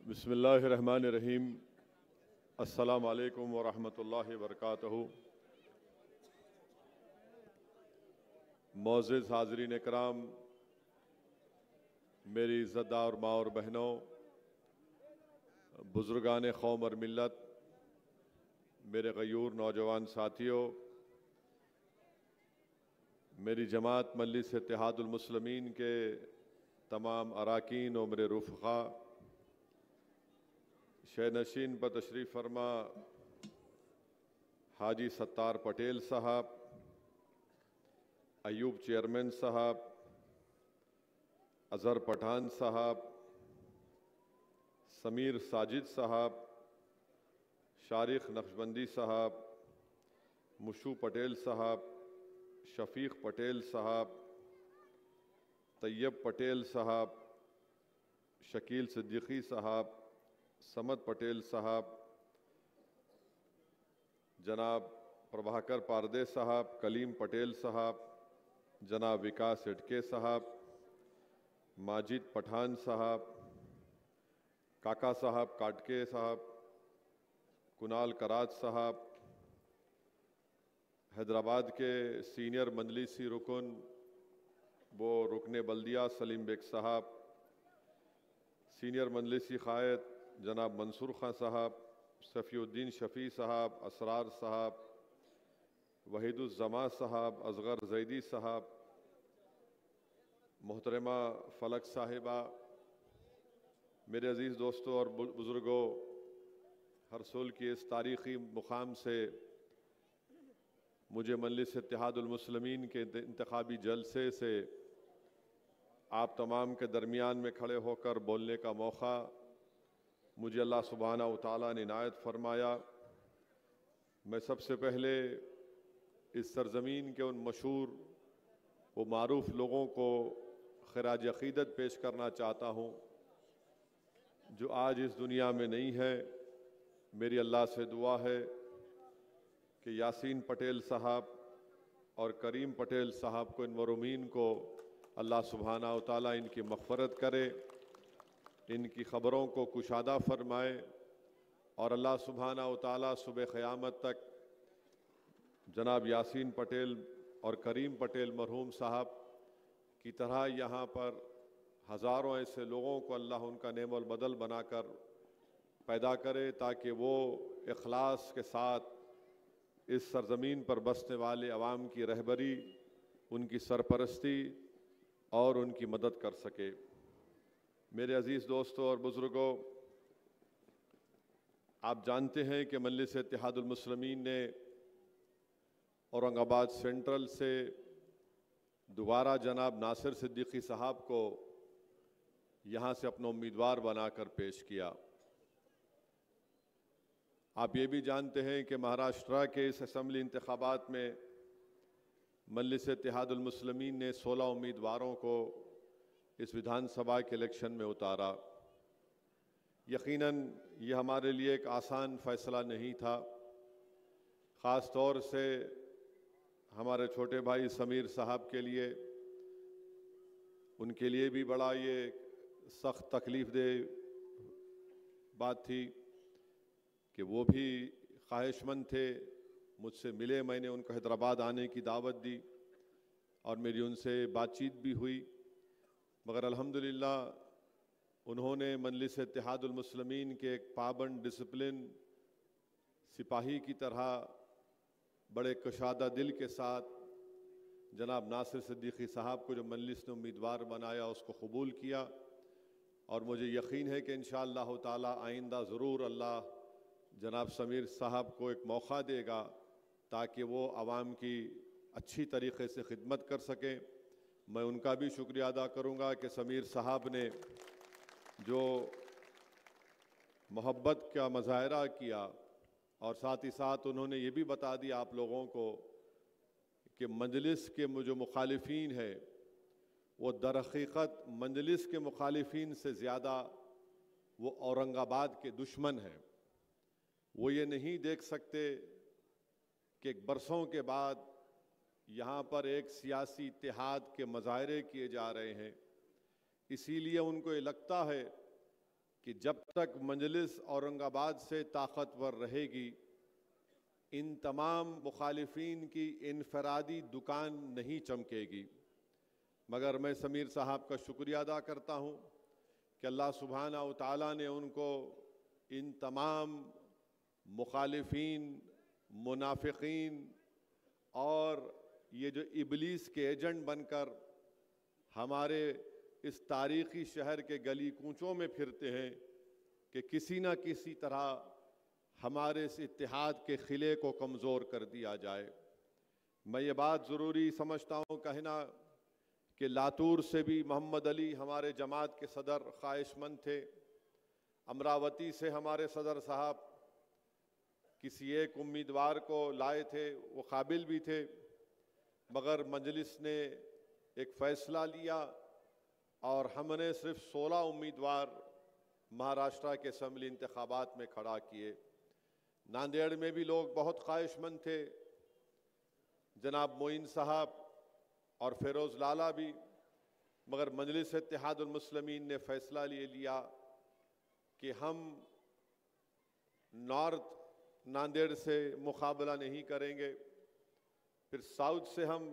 बिस्मिल्लाहिर्रहमानिर्रहीम। अस्सलामु अलैकुम वरहमतुल्लाहि वबरकातुहू। मोअज़्ज़िज़ हाज़रीन इकराम, मेरी इज़्ज़तदार माँ और बहनों, बुज़ुर्गान क़ौम और मिल्लत, मेरे ग़यूर नौजवान साथियों, मेरी जमात मजलिस इत्तेहादुल मुस्लिमीन के तमाम अराकीन और मेरे रुफ़क़ा, शहनशीन पर तशरीफ़ फरमा हाजी सत्तार पटेल साहब, अयूब चेयरमैन साहब, अज़हर पठान साहब, समीर साजिद साहब, शारिक नक्शबंदी साहब, मुशू पटेल साहब, शफ़ीक़ पटेल साहब, तैयब पटेल साहब, शकील सिद्दीकी साहब, समद पटेल साहब, जनाब प्रभाकर पारदे साहब, कलीम पटेल साहब, जनाब विकास इटके साहब, माजिद पठान साहब, काका साहब काटके साहब, कुनाल कराज साहब, हैदराबाद के सीनियर मजलिसी रुकन वो रुकने बल्दिया सलीम बेग साहब, सीनियर मजलिसी क़ायद जनाब मंसूर ख़ान साहब, सफ़ीउद्दीन शफ़ी साहब, असरार साहब, वहीदुज़्ज़मा साहब, असग़र ज़ैदी साहब, मोहतरमा फ़लक साहिबा, मेरे अज़ीज़ दोस्तों और बुज़ुर्गों, हरसोल की इस तारीख़ी मुक़ाम से मुझे मजलिस इत्तेहादुल मुस्लिमीन के इंतख़ाबी जलसे से आप तमाम के दरमियान में खड़े होकर बोलने का मौका मुझे अल्लाह सुब्हानहू व तआला ने इनायत फरमाया। मैं सबसे पहले इस सरज़मीन के उन मशहूर व मारूफ़ लोगों को ख़िराज अक़ीदत पेश करना चाहता हूँ जो आज इस दुनिया में नहीं है। मेरी अल्लाह से दुआ है कि यासीन पटेल साहब और करीम पटेल साहब को, इन मरूमीन को अल्लाह सुब्हानहू व तआला इनकी मग़फ़िरत करे, इनकी ख़बरों को कुशादा फरमाए और अल्लाह सुब्हानहू व तआला सुबह क़यामत तक जनाब यासीन पटेल और करीम पटेल मरहूम साहब की तरह यहाँ पर हज़ारों ऐसे लोगों को अल्लाह उनका नेमल बदल बनाकर पैदा करे ताकि वो इखलास के साथ इस सरज़मीन पर बसने वाले अवाम की रहबरी, उनकी सरपरस्ती और उनकी मदद कर सके। मेरे अज़ीज़ दोस्तों और बुज़ुर्गों, आप जानते हैं कि मजलिस इत्तेहादुल मुस्लिमीन ने औरंगाबाद सेंट्रल से दोबारा जनाब नासिर सिद्दीकी साहब को यहाँ से अपना उम्मीदवार बनाकर पेश किया। आप ये भी जानते हैं कि महाराष्ट्र के इस असम्बली इंतखाबात में मजलिस इत्तेहादुल मुस्लिमीन ने 16 उम्मीदवारों को इस विधानसभा के इलेक्शन में उतारा। यकीनन ये हमारे लिए एक आसान फ़ैसला नहीं था, ख़ास तौर से हमारे छोटे भाई समीर साहब के लिए। उनके लिए भी बड़ा ये सख्त तकलीफ़ दे बात थी कि वो भी ख्वाहिशमंद थे, मुझसे मिले, मैंने उनको हैदराबाद आने की दावत दी और मेरी उनसे बातचीत भी हुई, मगर अल्हम्दुलिल्लाह उन्होंने मजलिस इत्तेहादुल मुस्लिमीन के एक पाबंद डिसिप्लिन सिपाही की तरह बड़े कुशादा दिल के साथ जनाब नासिर सिद्दीकी साहब को जो मजलिस ने उम्मीदवार बनाया उसको कबूल किया। और मुझे यकीन है कि इंशाअल्लाह ताला आइंदा ज़रूर अल्लाह जनाब समीर साहब को एक मौका देगा ताकि वो आवाम की अच्छी तरीक़े से खिदमत कर सकें। मैं उनका भी शुक्रिया अदा करूँगा कि समीर साहब ने जो मोहब्बत का मुज़ाहरा किया और साथ ही साथ उन्होंने ये भी बता दिया आप लोगों को कि मजलिस के जो मुखालिफिन है वो दर हकीकत मजलिस के मुखालिफिन से ज़्यादा वो औरंगाबाद के दुश्मन हैं। वो ये नहीं देख सकते कि बरसों के बाद यहाँ पर एक सियासी इत्तेहाद के मुज़ाहरे किए जा रहे हैं, इसीलिए उनको ये लगता है कि जब तक मजलिस औरंगाबाद से ताकतवर रहेगी, इन तमाम मुखालिफिन की इनफरादी दुकान नहीं चमकेगी। मगर मैं समीर साहब का शुक्रिया अदा करता हूँ कि अल्लाह सुब्हाना व तआला ने उनको इन तमाम मुखालिफिन, मुनाफिकीन और ये जो इबलीस के एजेंट बनकर हमारे इस तारीख़ी शहर के गली कूचों में फिरते हैं कि किसी न किसी तरह हमारे इस इत्तेहाद के खिले को कमज़ोर कर दिया जाए। मैं ये बात ज़रूरी समझता हूँ कहना कि लातूर से भी मोहम्मद अली हमारे जमात के सदर ख्वाहिशमंद थे। अमरावती से हमारे सदर साहब किसी एक उम्मीदवार को लाए थे, वो काबिल भी थे, मगर मजलिस ने एक फ़ैसला लिया और हमने सिर्फ 16 उम्मीदवार महाराष्ट्र के असम्बली इंतखाबात में खड़ा किए। नांदेड़ में भी लोग बहुत ख्वाहिशमंद थे, जनाब मोइन साहब और फेरोज़ लाला भी, मगर मजलिस इत्तेहादुल मुस्लिमीन ने फ़ैसला ले लिया कि हम नॉर्थ नांदेड़ से मुकाबला नहीं करेंगे। फिर साउथ से हम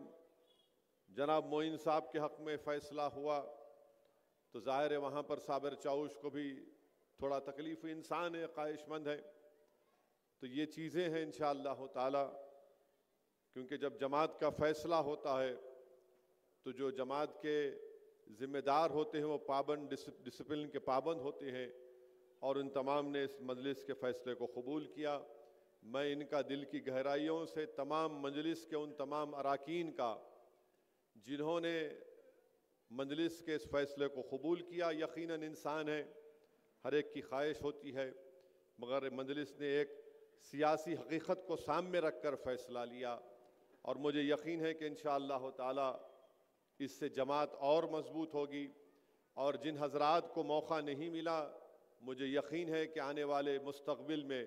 जनाब मोइन साहब के हक़ में फ़ैसला हुआ तो ज़ाहिर है वहाँ पर साबिर चाउश को भी थोड़ा तकलीफ़, इंसान है, ख्वाहिशमंद है। तो ये चीज़ें हैं इंशाअल्लाह ताला, क्योंकि जब जमात का फ़ैसला होता है तो जो जमात के ज़िम्मेदार होते हैं वो पाबंद, डिसिप्लिन के पाबंद होते हैं और उन तमाम ने इस मजलिस के फ़ैसले को कबूल किया। मैं इनका दिल की गहराइयों से तमाम मजलिस के उन तमाम अराकीन का जिन्होंने मजलिस के इस फ़ैसले को कबूल किया, यकीनन इंसान है, हर एक की ख्वाहिश होती है, मगर मजलिस ने एक सियासी हकीकत को सामने रख कर फ़ैसला लिया और मुझे यकीन है कि इंशाअल्लाह ताला इससे जमात और मजबूत होगी। और जिन हजरात को मौका नहीं मिला, मुझे यकीन है कि आने वाले मुस्तक़बिल में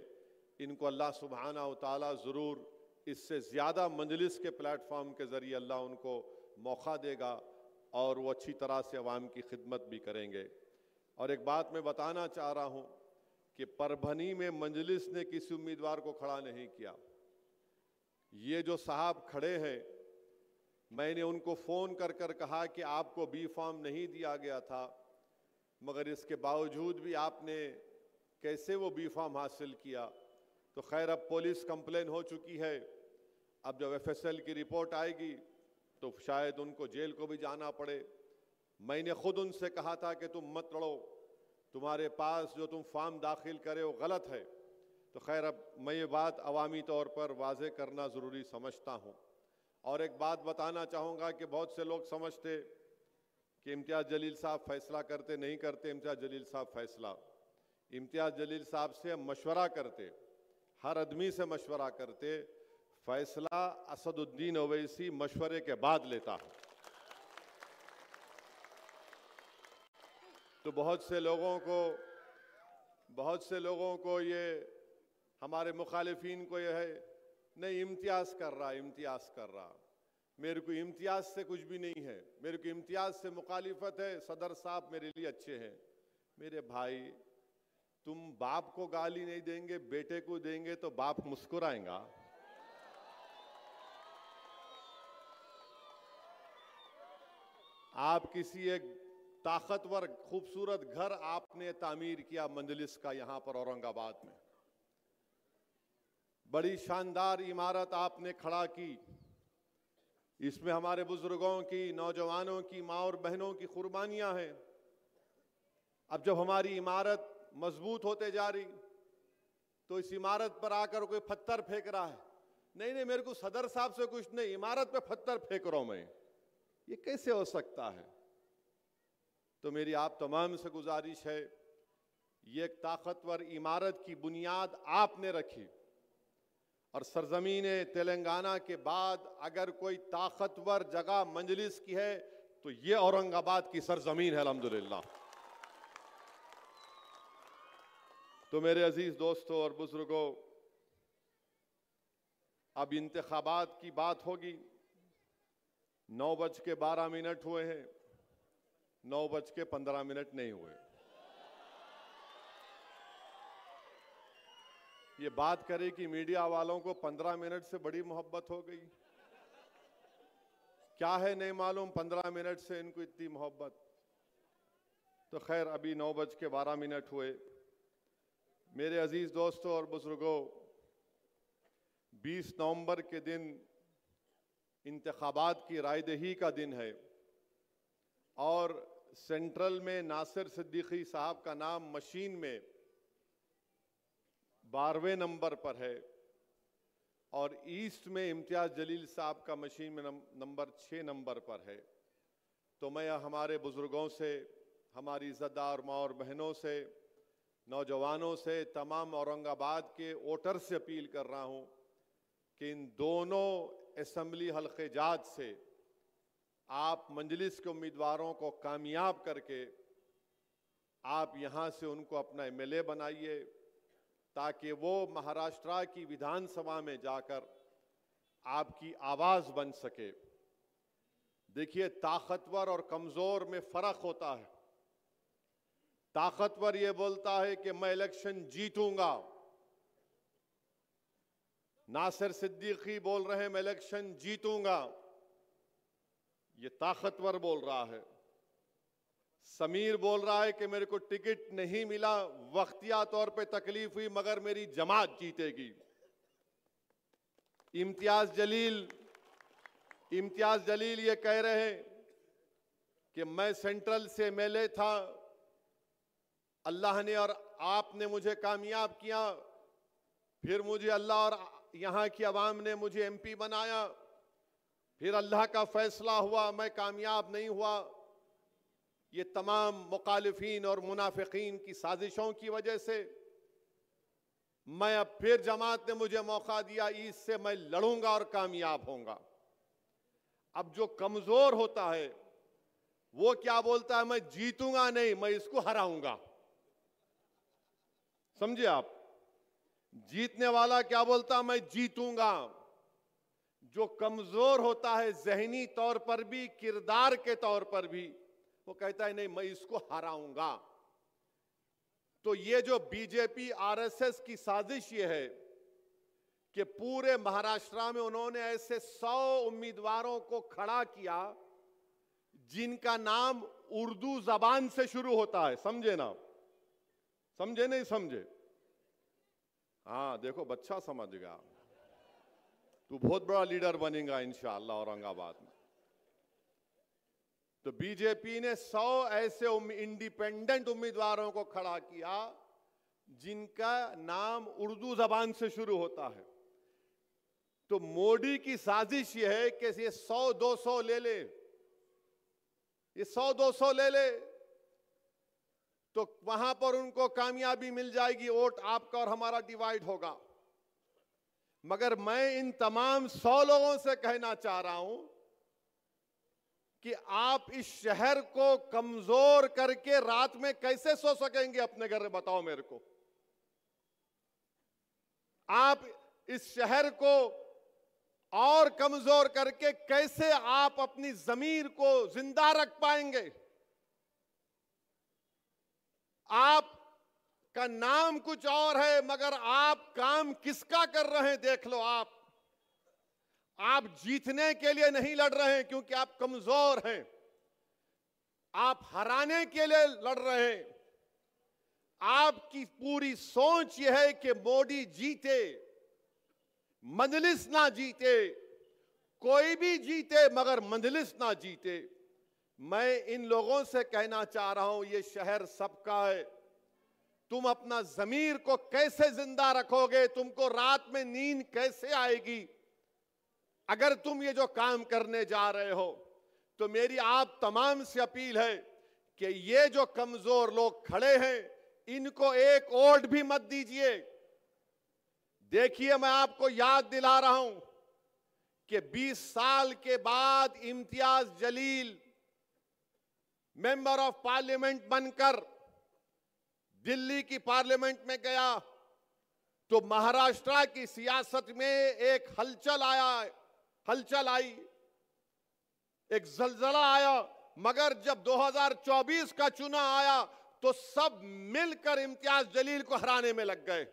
इनको अल्लाह सुब्हाना व तआला ज़रूर इससे ज़्यादा मजलिस के प्लेटफॉर्म के ज़रिए अल्लाह उनको मौका देगा और वो अच्छी तरह से अवाम की खिदमत भी करेंगे। और एक बात मैं बताना चाह रहा हूँ कि परभनी में मजलिस ने किसी उम्मीदवार को खड़ा नहीं किया। ये जो साहब खड़े हैं, मैंने उनको फ़ोन कर कर कहा कि आपको बी फॉर्म नहीं दिया गया था, मगर इसके बावजूद भी आपने कैसे वो बी फॉर्म हासिल किया। तो खैर अब पुलिस कंप्लेन हो चुकी है, अब जब FSL की रिपोर्ट आएगी तो शायद उनको जेल को भी जाना पड़े। मैंने खुद उनसे कहा था कि तुम मत लड़ो, तुम्हारे पास जो तुम फॉर्म दाखिल करे वो गलत है। तो खैर अब मैं ये बात अवामी तौर पर वाज़े करना ज़रूरी समझता हूँ। और एक बात बताना चाहूँगा कि बहुत से लोग समझते कि इम्तियाज़ जलील साहब फैसला करते, नहीं करते। इम्तियाज़ जलील साहब फैसला, इम्तियाज़ जलील साहब से हम मशवरा करते, हर आदमी से मशवरा करते। फैसला असदुद्दीन ओवैसी मशवरे के बाद लेता है। तो बहुत से लोगों को ये हमारे मुखालिफिन को ये है, नहीं इम्तियाज़ कर रहा। मेरे को इम्तियाज़ से कुछ भी नहीं है, मेरे को इम्तियाज़ से मुखालिफत है। सदर साहब मेरे लिए अच्छे हैं। मेरे भाई, तुम बाप को गाली नहीं देंगे, बेटे को देंगे तो बाप मुस्कुराएगा। आप किसी एक ताकतवर खूबसूरत घर आपने तामीर किया मजलिस का, यहां पर औरंगाबाद में बड़ी शानदार इमारत आपने खड़ा की। इसमें हमारे बुजुर्गों की, नौजवानों की, माँ और बहनों की कुर्बानियां हैं। अब जब हमारी इमारत मजबूत होते जा रही तो इस इमारत पर आकर कोई पत्थर फेंक रहा है, नहीं मेरे को सदर साहब से कुछ नहीं, इमारत पे पत्थर फेंक रहा हूं मैं, ये कैसे हो सकता है? तो मेरी आप तमाम से गुजारिश है, ये एक ताकतवर इमारत की बुनियाद आपने रखी और सरजमीन तेलंगाना के बाद अगर कोई ताकतवर जगह मजलिस की है तो ये औरंगाबाद की सरजमीन है, अल्हम्दुलिल्लाह। तो मेरे अजीज दोस्तों और बुजुर्गों, अब इंतखाबात की बात होगी। 9:12 हुए हैं, 9:15 नहीं हुए। ये बात करे कि मीडिया वालों को 15 मिनट से बड़ी मोहब्बत हो गई। क्या है नहीं मालूम, 15 मिनट से इनको इतनी मोहब्बत। तो खैर, अभी 9:12 हुए। मेरे अजीज दोस्तों और बुजुर्गों, 20 नवंबर के दिन इंतखाबात की रायदही का दिन है और सेंट्रल में नासिर सिद्दीकी साहब का नाम मशीन में 12वें नंबर पर है और ईस्ट में इम्तियाज जलील साहब का मशीन में नंबर 6 नंबर पर है। तो मैं हमारे बुजुर्गों से, हमारी इज़्ज़तदार माँ और बहनों से, नौजवानों से, तमाम औरंगाबाद के वोटर से अपील कर रहा हूँ कि इन दोनों असम्बली हल्के जात से आप मजलिस के उम्मीदवारों को कामयाब करके आप यहाँ से उनको अपना एमएलए बनाइए ताकि वो महाराष्ट्र की विधानसभा में जाकर आपकी आवाज बन सके। देखिए, ताकतवर और कमजोर में फर्क होता है। ताकतवर ये बोलता है कि मैं इलेक्शन जीतूंगा, नासिर सिद्दीकी बोल रहे हैं मैं इलेक्शन जीतूंगा, ये ताकतवर बोल रहा है। समीर बोल रहा है कि मेरे को टिकट नहीं मिला, वक्तिया तौर पे तकलीफ हुई, मगर मेरी जमात जीतेगी। इम्तियाज जलील ये कह रहे हैं कि मैं सेंट्रल से एमएलए था, अल्लाह ने और आपने मुझे कामयाब किया, फिर मुझे अल्लाह और यहाँ की आवाम ने मुझे एमपी बनाया, फिर अल्लाह का फैसला हुआ, मैं कामयाब नहीं हुआ। ये तमाम मुखालिफिन और मुनाफिकीन की साजिशों की वजह से मैं अब फिर जमात ने मुझे मौका दिया, इससे मैं लड़ूंगा और कामयाब होऊंगा। अब जो कमजोर होता है वो क्या बोलता है, मैं जीतूंगा नहीं, मैं इसको हराऊंगा। समझे आप? जीतने वाला क्या बोलता, मैं जीतूंगा। जो कमजोर होता है जहनी तौर पर भी, किरदार के तौर पर भी, वो कहता है नहीं, मैं इसको हराऊंगा। तो ये जो बीजेपी आरएसएस की साजिश ये है कि पूरे महाराष्ट्र में उन्होंने ऐसे 100 उम्मीदवारों को खड़ा किया जिनका नाम उर्दू जबान से शुरू होता है। समझे ना? समझे नहीं समझे? हाँ, देखो बच्चा समझ गया। तू बहुत बड़ा लीडर बनेगा इंशाअल्लाह औरंगाबाद में। तो बीजेपी ने 100 ऐसे इंडिपेंडेंट उम्मीदवारों को खड़ा किया जिनका नाम उर्दू जबान से शुरू होता है। तो मोदी की साजिश यह है कि ये 100-200 ले ले, ये 100-200 ले ले तो वहां पर उनको कामयाबी मिल जाएगी, वोट आपका और हमारा डिवाइड होगा। मगर मैं इन तमाम 100 लोगों से कहना चाह रहा हूं कि आप इस शहर को कमजोर करके रात में कैसे सो सकेंगे अपने घर में, बताओ मेरे को। आप इस शहर को और कमजोर करके कैसे आप अपनी जमीर को जिंदा रख पाएंगे? आपका नाम कुछ और है मगर आप काम किसका कर रहे हैं देख लो। आप जीतने के लिए नहीं लड़ रहे हैं क्योंकि आप कमजोर हैं, आप हराने के लिए लड़ रहे हैं। आपकी पूरी सोच यह है कि मोदी जीते, मजलिस ना जीते, कोई भी जीते मगर मजलिस ना जीते। मैं इन लोगों से कहना चाह रहा हूं, ये शहर सबका है। तुम अपना जमीर को कैसे जिंदा रखोगे? तुमको रात में नींद कैसे आएगी अगर तुम ये जो काम करने जा रहे हो? तो मेरी आप तमाम से अपील है कि ये जो कमजोर लोग खड़े हैं इनको एक वोट भी मत दीजिए। देखिए, मैं आपको याद दिला रहा हूं कि 20 साल के बाद Imtiaz Jaleel member of parliament बनकर दिल्ली की पार्लियामेंट में गया तो महाराष्ट्र की सियासत में एक हलचल आई, एक जलजला आया। मगर जब 2024 का चुनाव आया तो सब मिलकर इम्तियाज जलील को हराने में लग गए।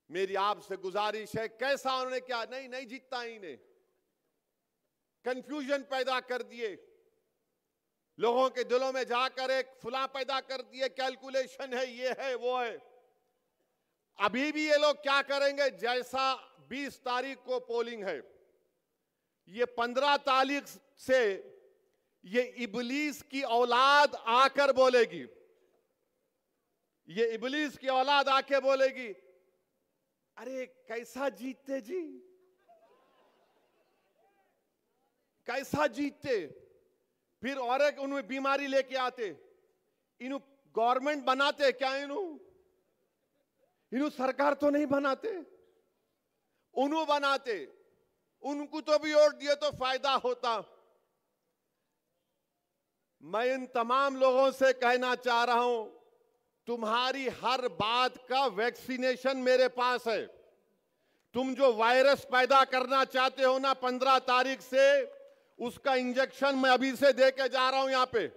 मेरी आपसे गुजारिश है, कैसा उन्होंने क्या, नहीं जीतता इन्हें, कंफ्यूजन पैदा कर दिए लोगों के दिलों में, जाकर एक फुला पैदा कर दिए, कैलकुलेशन है, ये है वो है। अभी भी ये लोग क्या करेंगे, जैसा 20 तारीख को पोलिंग है, ये 15 तारीख से ये इबलीस की औलाद आकर बोलेगी, ये इबलीस की औलाद आके बोलेगी, अरे कैसा जीतते जी, कैसा जीतते। फिर और एक उन्हें बीमारी लेके आते, इन्हू गवर्नमेंट बनाते क्या, इन्हू सरकार तो नहीं बनाते, उन्हों बनाते, उनको तो भी वोट दिए तो फायदा होता। मैं इन तमाम लोगों से कहना चाह रहा हूं, तुम्हारी हर बात का वैक्सीनेशन मेरे पास है। तुम जो वायरस पैदा करना चाहते हो ना 15 तारीख से, उसका इंजेक्शन मैं अभी से देके जा रहा हूं यहां पे।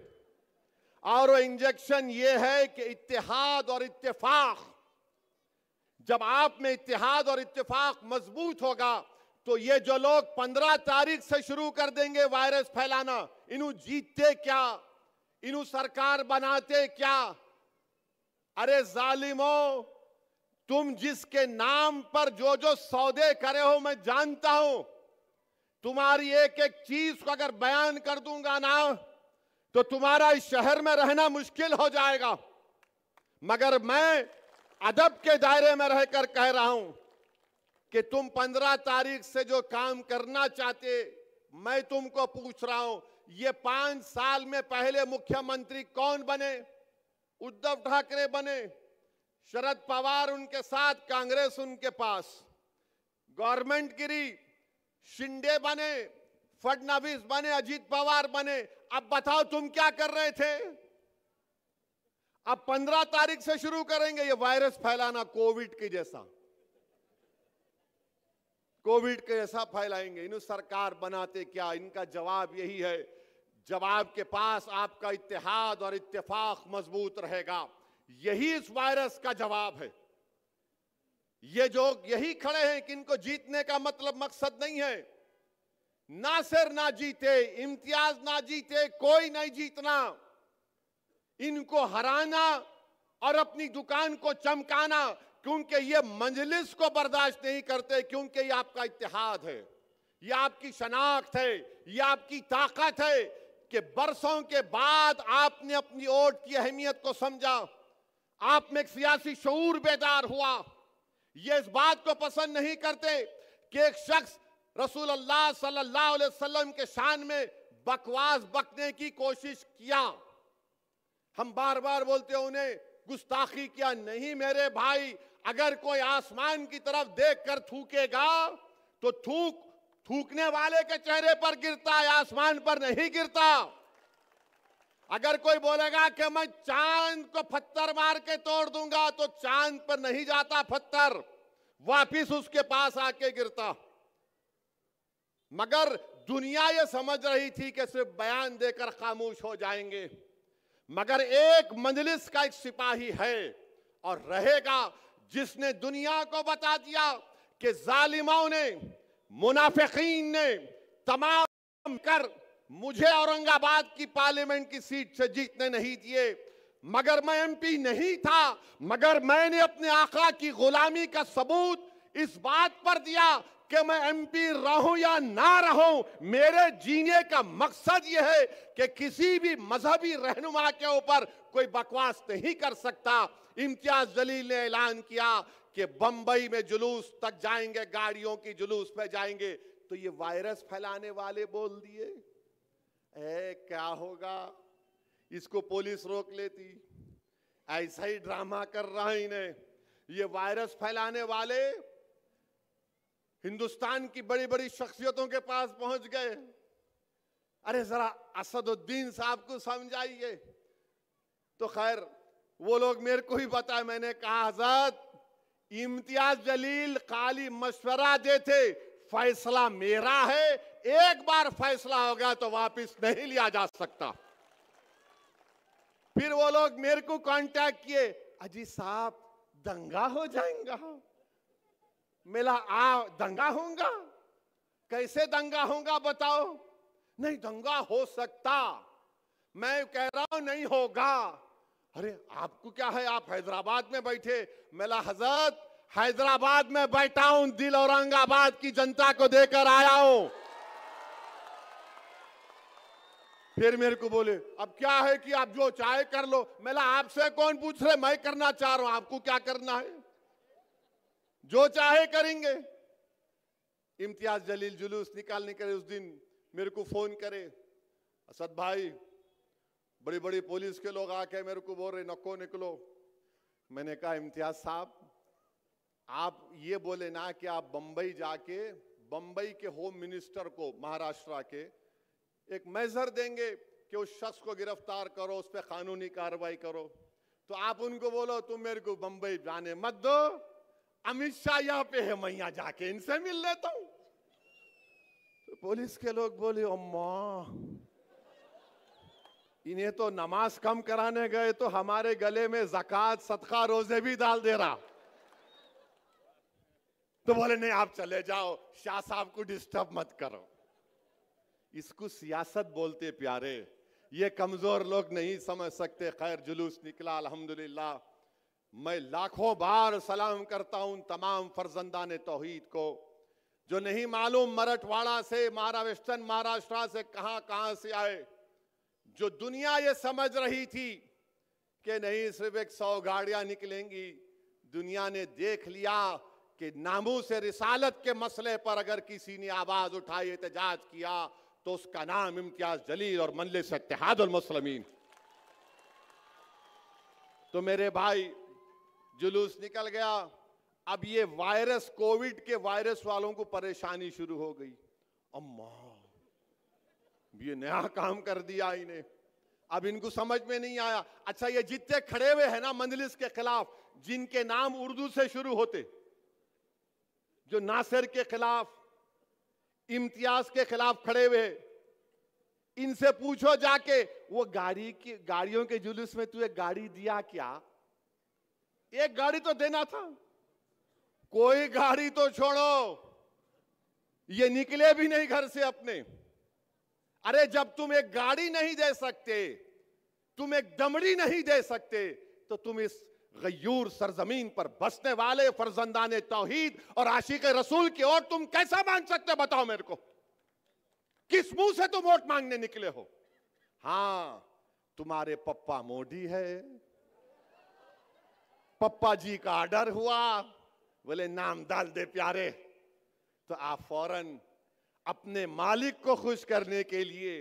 और वो इंजेक्शन ये है कि इत्तेहाद और इत्तेफाक, जब आप में इत्तेहाद और इत्तेफाक मजबूत होगा तो ये जो लोग 15 तारीख से शुरू कर देंगे वायरस फैलाना, इन्हों जीतते क्या, इन्हों सरकार बनाते क्या। अरे जालिमों, तुम जिसके नाम पर जो जो सौदे करे हो मैं जानता हूं, तुम्हारी एक एक चीज को अगर बयान कर दूंगा ना तो तुम्हारा इस शहर में रहना मुश्किल हो जाएगा। मगर मैं अदब के दायरे में रहकर कह रहा हूं कि तुम 15 तारीख से जो काम करना चाहते, मैं तुमको पूछ रहा हूं, ये 5 साल में पहले मुख्यमंत्री कौन बने? उद्धव ठाकरे बने, शरद पवार उनके साथ, कांग्रेस उनके पास, गवर्नमेंट गिरी, शिंदे बने, फडणवीस बने, अजीत पवार बने। अब बताओ तुम क्या कर रहे थे? अब 15 तारीख से शुरू करेंगे ये वायरस फैलाना, कोविड के जैसा, कोविड के जैसा फैलाएंगे। इन सरकार बनाते क्या? इनका जवाब यही है, जवाब के पास आपका इत्तेहाद और इत्तेफाक मजबूत रहेगा। यही इस वायरस का जवाब है। ये जो यही खड़े हैं कि इनको जीतने का मतलब मकसद नहीं है, नासिर ना जीते, इम्तियाज ना जीते, कोई नहीं जीतना, इनको हराना और अपनी दुकान को चमकाना, क्योंकि ये मजलिस को बर्दाश्त नहीं करते, क्योंकि ये आपका इत्तेहाद है, ये आपकी शनाख्त है, ये आपकी ताकत है कि बरसों के बाद आपने अपनी वोट की अहमियत को समझा, आप में एक सियासी शऊर बेदार हुआ। ये इस बात को पसंद नहीं करते कि एक शख्स रसूलुल्लाह सल्लल्लाहु अलैहि वसल्लम के शान में बकवास बकने की कोशिश किया। हम बार बार बोलते हैं उन्हें गुस्ताखी किया। नहीं मेरे भाई, अगर कोई आसमान की तरफ देखकर थूकेगा तो थूकने वाले के चेहरे पर गिरता है, आसमान पर नहीं गिरता। अगर कोई बोलेगा कि मैं चांद को पत्थर मार के तोड़ दूंगा, तो चांद पर नहीं जाता पत्थर, वापिस उसके पास आके गिरता। मगर दुनिया ये समझ रही थी कि सिर्फ बयान देकर खामोश हो जाएंगे, मगर एक मजलिस का एक सिपाही है और रहेगा जिसने दुनिया को बता दिया कि जालिमों ने, मुनाफिकीन ने तमाम कर मुझे औरंगाबाद की पार्लियामेंट की सीट से जीतने नहीं दिए। मगर मैं एमपी नहीं था, मगर मैंने अपने आका की गुलामी का सबूत इस बात पर दिया कि मैं एमपी रहूं या ना रहूं, मेरे जीने का मकसद यह है कि किसी भी मजहबी रहनुमा के ऊपर कोई बकवास नहीं कर सकता। इम्तियाज जलील ने ऐलान किया कि बंबई में जुलूस तक जाएंगे, गाड़ियों की जुलूस पे जाएंगे। तो ये वायरस फैलाने वाले बोल दिए, क्या होगा, इसको पुलिस रोक लेती, ऐसा ही ड्रामा कर रहा है इन्हें। ये वायरस फैलाने वाले हिंदुस्तान की बड़ी बड़ी शख्सियतों के पास पहुंच गए। अरे जरा असदुद्दीन साहब को समझाइए। तो खैर वो लोग मेरे को ही बताए, मैंने कहा हज़रत इम्तियाज जलील खाली मशवरा देते, फैसला मेरा है, एक बार फैसला हो गया तो वापस नहीं लिया जा सकता। फिर वो लोग मेरे को कांटेक्ट किए, अजी साहब दंगा हो जाएगा, मेला दंगा होगा? कैसे दंगा होगा बताओ? नहीं दंगा हो सकता, मैं कह रहा हूं नहीं होगा। अरे आपको क्या है, आप हैदराबाद में बैठे। मेला हजरत हैदराबाद में बैठा हूं, दिल औरंगाबाद की जनता को देकर आया हूं। फिर मेरे को बोले अब क्या है कि आप जो चाहे कर लो। मेला आपसे कौन पूछ रहे, मैं करना चाह रहा हूं, आपको क्या करना है? जो चाहे करेंगे। इम्तियाज जलील जुलूस निकालने के उस दिन मेरे को फोन करे, असद भाई बड़ी बड़ी पुलिस के लोग आके मेरे को बोल रहे नको निकलो। मैंने कहा इम्तियाज साहब आप ये बोले ना कि आप बंबई जाके बंबई के होम मिनिस्टर को महाराष्ट्र के एक मेजर देंगे कि उस शख्स को गिरफ्तार करो, उस पर कानूनी कार्रवाई करो। तो आप उनको बोलो तुम मेरे को बंबई जाने मत दो, अमित शाह यहाँ पे है, मैं यहाँ जाके इनसे मिल लेता हूं। तो पुलिस के लोग बोले अम्मा इन्हें तो नमाज कम कराने गए तो हमारे गले में ज़कात सदका रोजे भी डाल दे रहा। तो बोले नहीं आप चले जाओ, शाह साहब को डिस्टर्ब मत करो। इसको सियासत बोलते प्यारे, ये कमजोर लोग नहीं समझ सकते। खैर जुलूस निकला अल्हम्दुलिल्लाह। मैं लाखों बार सलाम करता हूं तमाम फर्जंदाने तौहीद को, जो नहीं मालूम मराठवाड़ा से महाराष्ट्र महाराष्ट्र से कहां से आए, जो दुनिया ये समझ रही थी कि नहीं सिर्फ 100 गाड़ियां निकलेंगी। दुनिया ने देख लिया कि नामूस से रिसालत के मसले पर अगर किसी ने आवाज उठाई, एहतजाज किया, तो उसका नाम इम्तियाज जलील और मजलिस इत्तेहादुल मुस्लिमीन। तो मेरे भाई जुलूस निकल गया। अब ये वायरस कोविड के वायरस वालों को परेशानी शुरू हो गई। अम्मा ये नया काम कर दिया इन्हें, अब इनको समझ में नहीं आया। अच्छा ये जितने खड़े हुए हैं ना मजलिस के खिलाफ, जिनके नाम उर्दू से शुरू होते, जो नासिर के खिलाफ इम्तियाज के खिलाफ खड़े हुए, इनसे पूछो जाके वो गाड़ियों के जुलूस में तू एक गाड़ी दिया क्या? एक गाड़ी तो देना था, कोई गाड़ी तो छोड़ो, ये निकले भी नहीं घर से अपने। अरे जब तुम एक गाड़ी नहीं दे सकते, तुम एक दमड़ी नहीं दे सकते, तो तुम इस गयूर सरजमीन पर बसने वाले फर्जंदाने तौहीद और आशिक रसूल की ओर तुम कैसा मांग सकते? बताओ मेरे को, किस मुंह से तुम वोट मांगने निकले हो? हाँ तुम्हारे पप्पा मोदी है, पप्पा जी का ऑर्डर हुआ, बोले नाम डाल दे प्यारे, तो आप फौरन अपने मालिक को खुश करने के लिए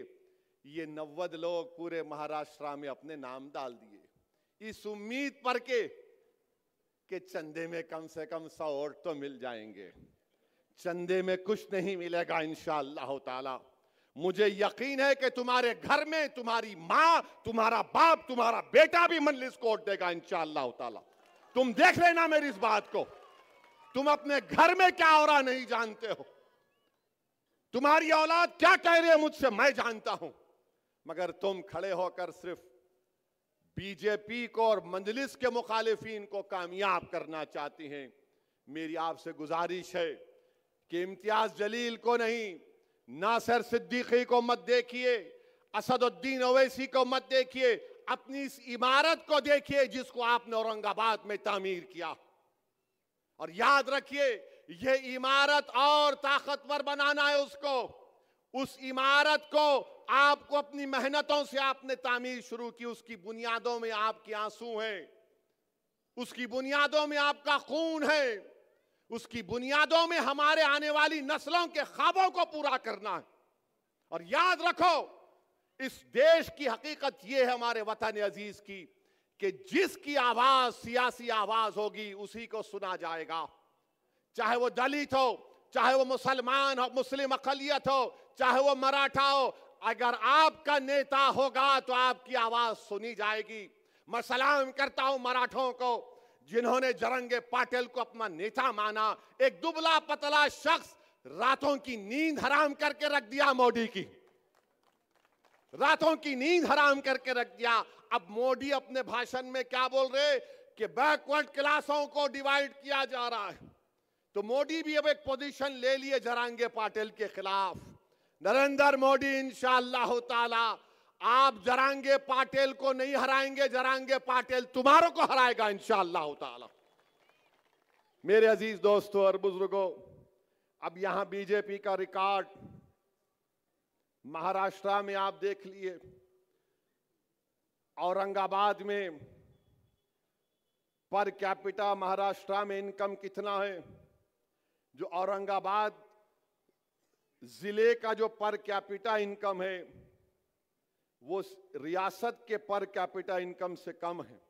ये 90 लोग पूरे महाराष्ट्र में अपने नाम डाल दिए, इस उम्मीद पर कि चंदे में कम से कम 100 वोट तो मिल जाएंगे। चंदे में कुछ नहीं मिलेगा इंशाअल्लाह ताला। मुझे यकीन है कि तुम्हारे घर में तुम्हारी माँ, तुम्हारा बाप, तुम्हारा बेटा भी मजलिस को वोट देगा इंशाअल्लाह ताला। तुम देख लेना मेरी इस बात को। तुम अपने घर में क्या हो रहा नहीं जानते हो, तुम्हारी औलाद क्या कह रही है मुझसे मैं जानता हूं, मगर तुम खड़े होकर सिर्फ बीजेपी को और मजलिस के मुखालिफिन को कामयाब करना चाहती हैं। मेरी आपसे गुजारिश है कि इम्तियाज जलील को नहीं, नासिर सिद्दीकी को मत देखिए, असदुद्दीन ओवैसी को मत देखिए, अपनी इस इमारत को देखिए जिसको आपने औरंगाबाद में तामीर किया। और याद रखिए ये इमारत और ताकतवर बनाना है उसको। उस इमारत को आपको अपनी मेहनतों से आपने तामीर शुरू की, उसकी बुनियादों में आपके आंसू हैं, उसकी बुनियादों में आपका खून है, उसकी बुनियादों में हमारे आने वाली नस्लों के ख्वाबों को पूरा करना है। और याद रखो इस देश की हकीकत यह है हमारे वतन अजीज की, कि जिसकी आवाज सियासी आवाज होगी उसी को सुना जाएगा, चाहे वो दलित हो, चाहे वो मुसलमान हो, मुस्लिम अकलियत हो, चाहे वो मराठा हो। अगर आपका नेता होगा तो आपकी आवाज सुनी जाएगी। मैं सलाम करता हूं मराठों को जिन्होंने जरंगे पाटिल को अपना नेता माना। एक दुबला पतला शख्स रातों की नींद हराम करके रख दिया मोदी की, रातों की नींद हराम करके रख दिया। अब मोदी अपने भाषण में क्या बोल रहे कि बैकवर्ड क्लासों को डिवाइड किया जा रहा है, तो मोदी भी अब एक पोजीशन ले लिए जरांगे पाटिल के खिलाफ। नरेंद्र मोदी इंशाअल्लाह ताला आप जरांगे पाटिल को नहीं हराएंगे, जरांगे पाटिल तुम्हारों को हराएगा इंशाअल्लाह ताला। मेरे अजीज दोस्तों और बुजुर्गों, अब यहां बीजेपी का रिकॉर्ड महाराष्ट्र में आप देख लिए। औरंगाबाद में पर कैपिटा महाराष्ट्र में इनकम कितना है? जो औरंगाबाद जिले का जो पर कैपिटा इनकम है वो रियासत के पर कैपिटा इनकम से कम है।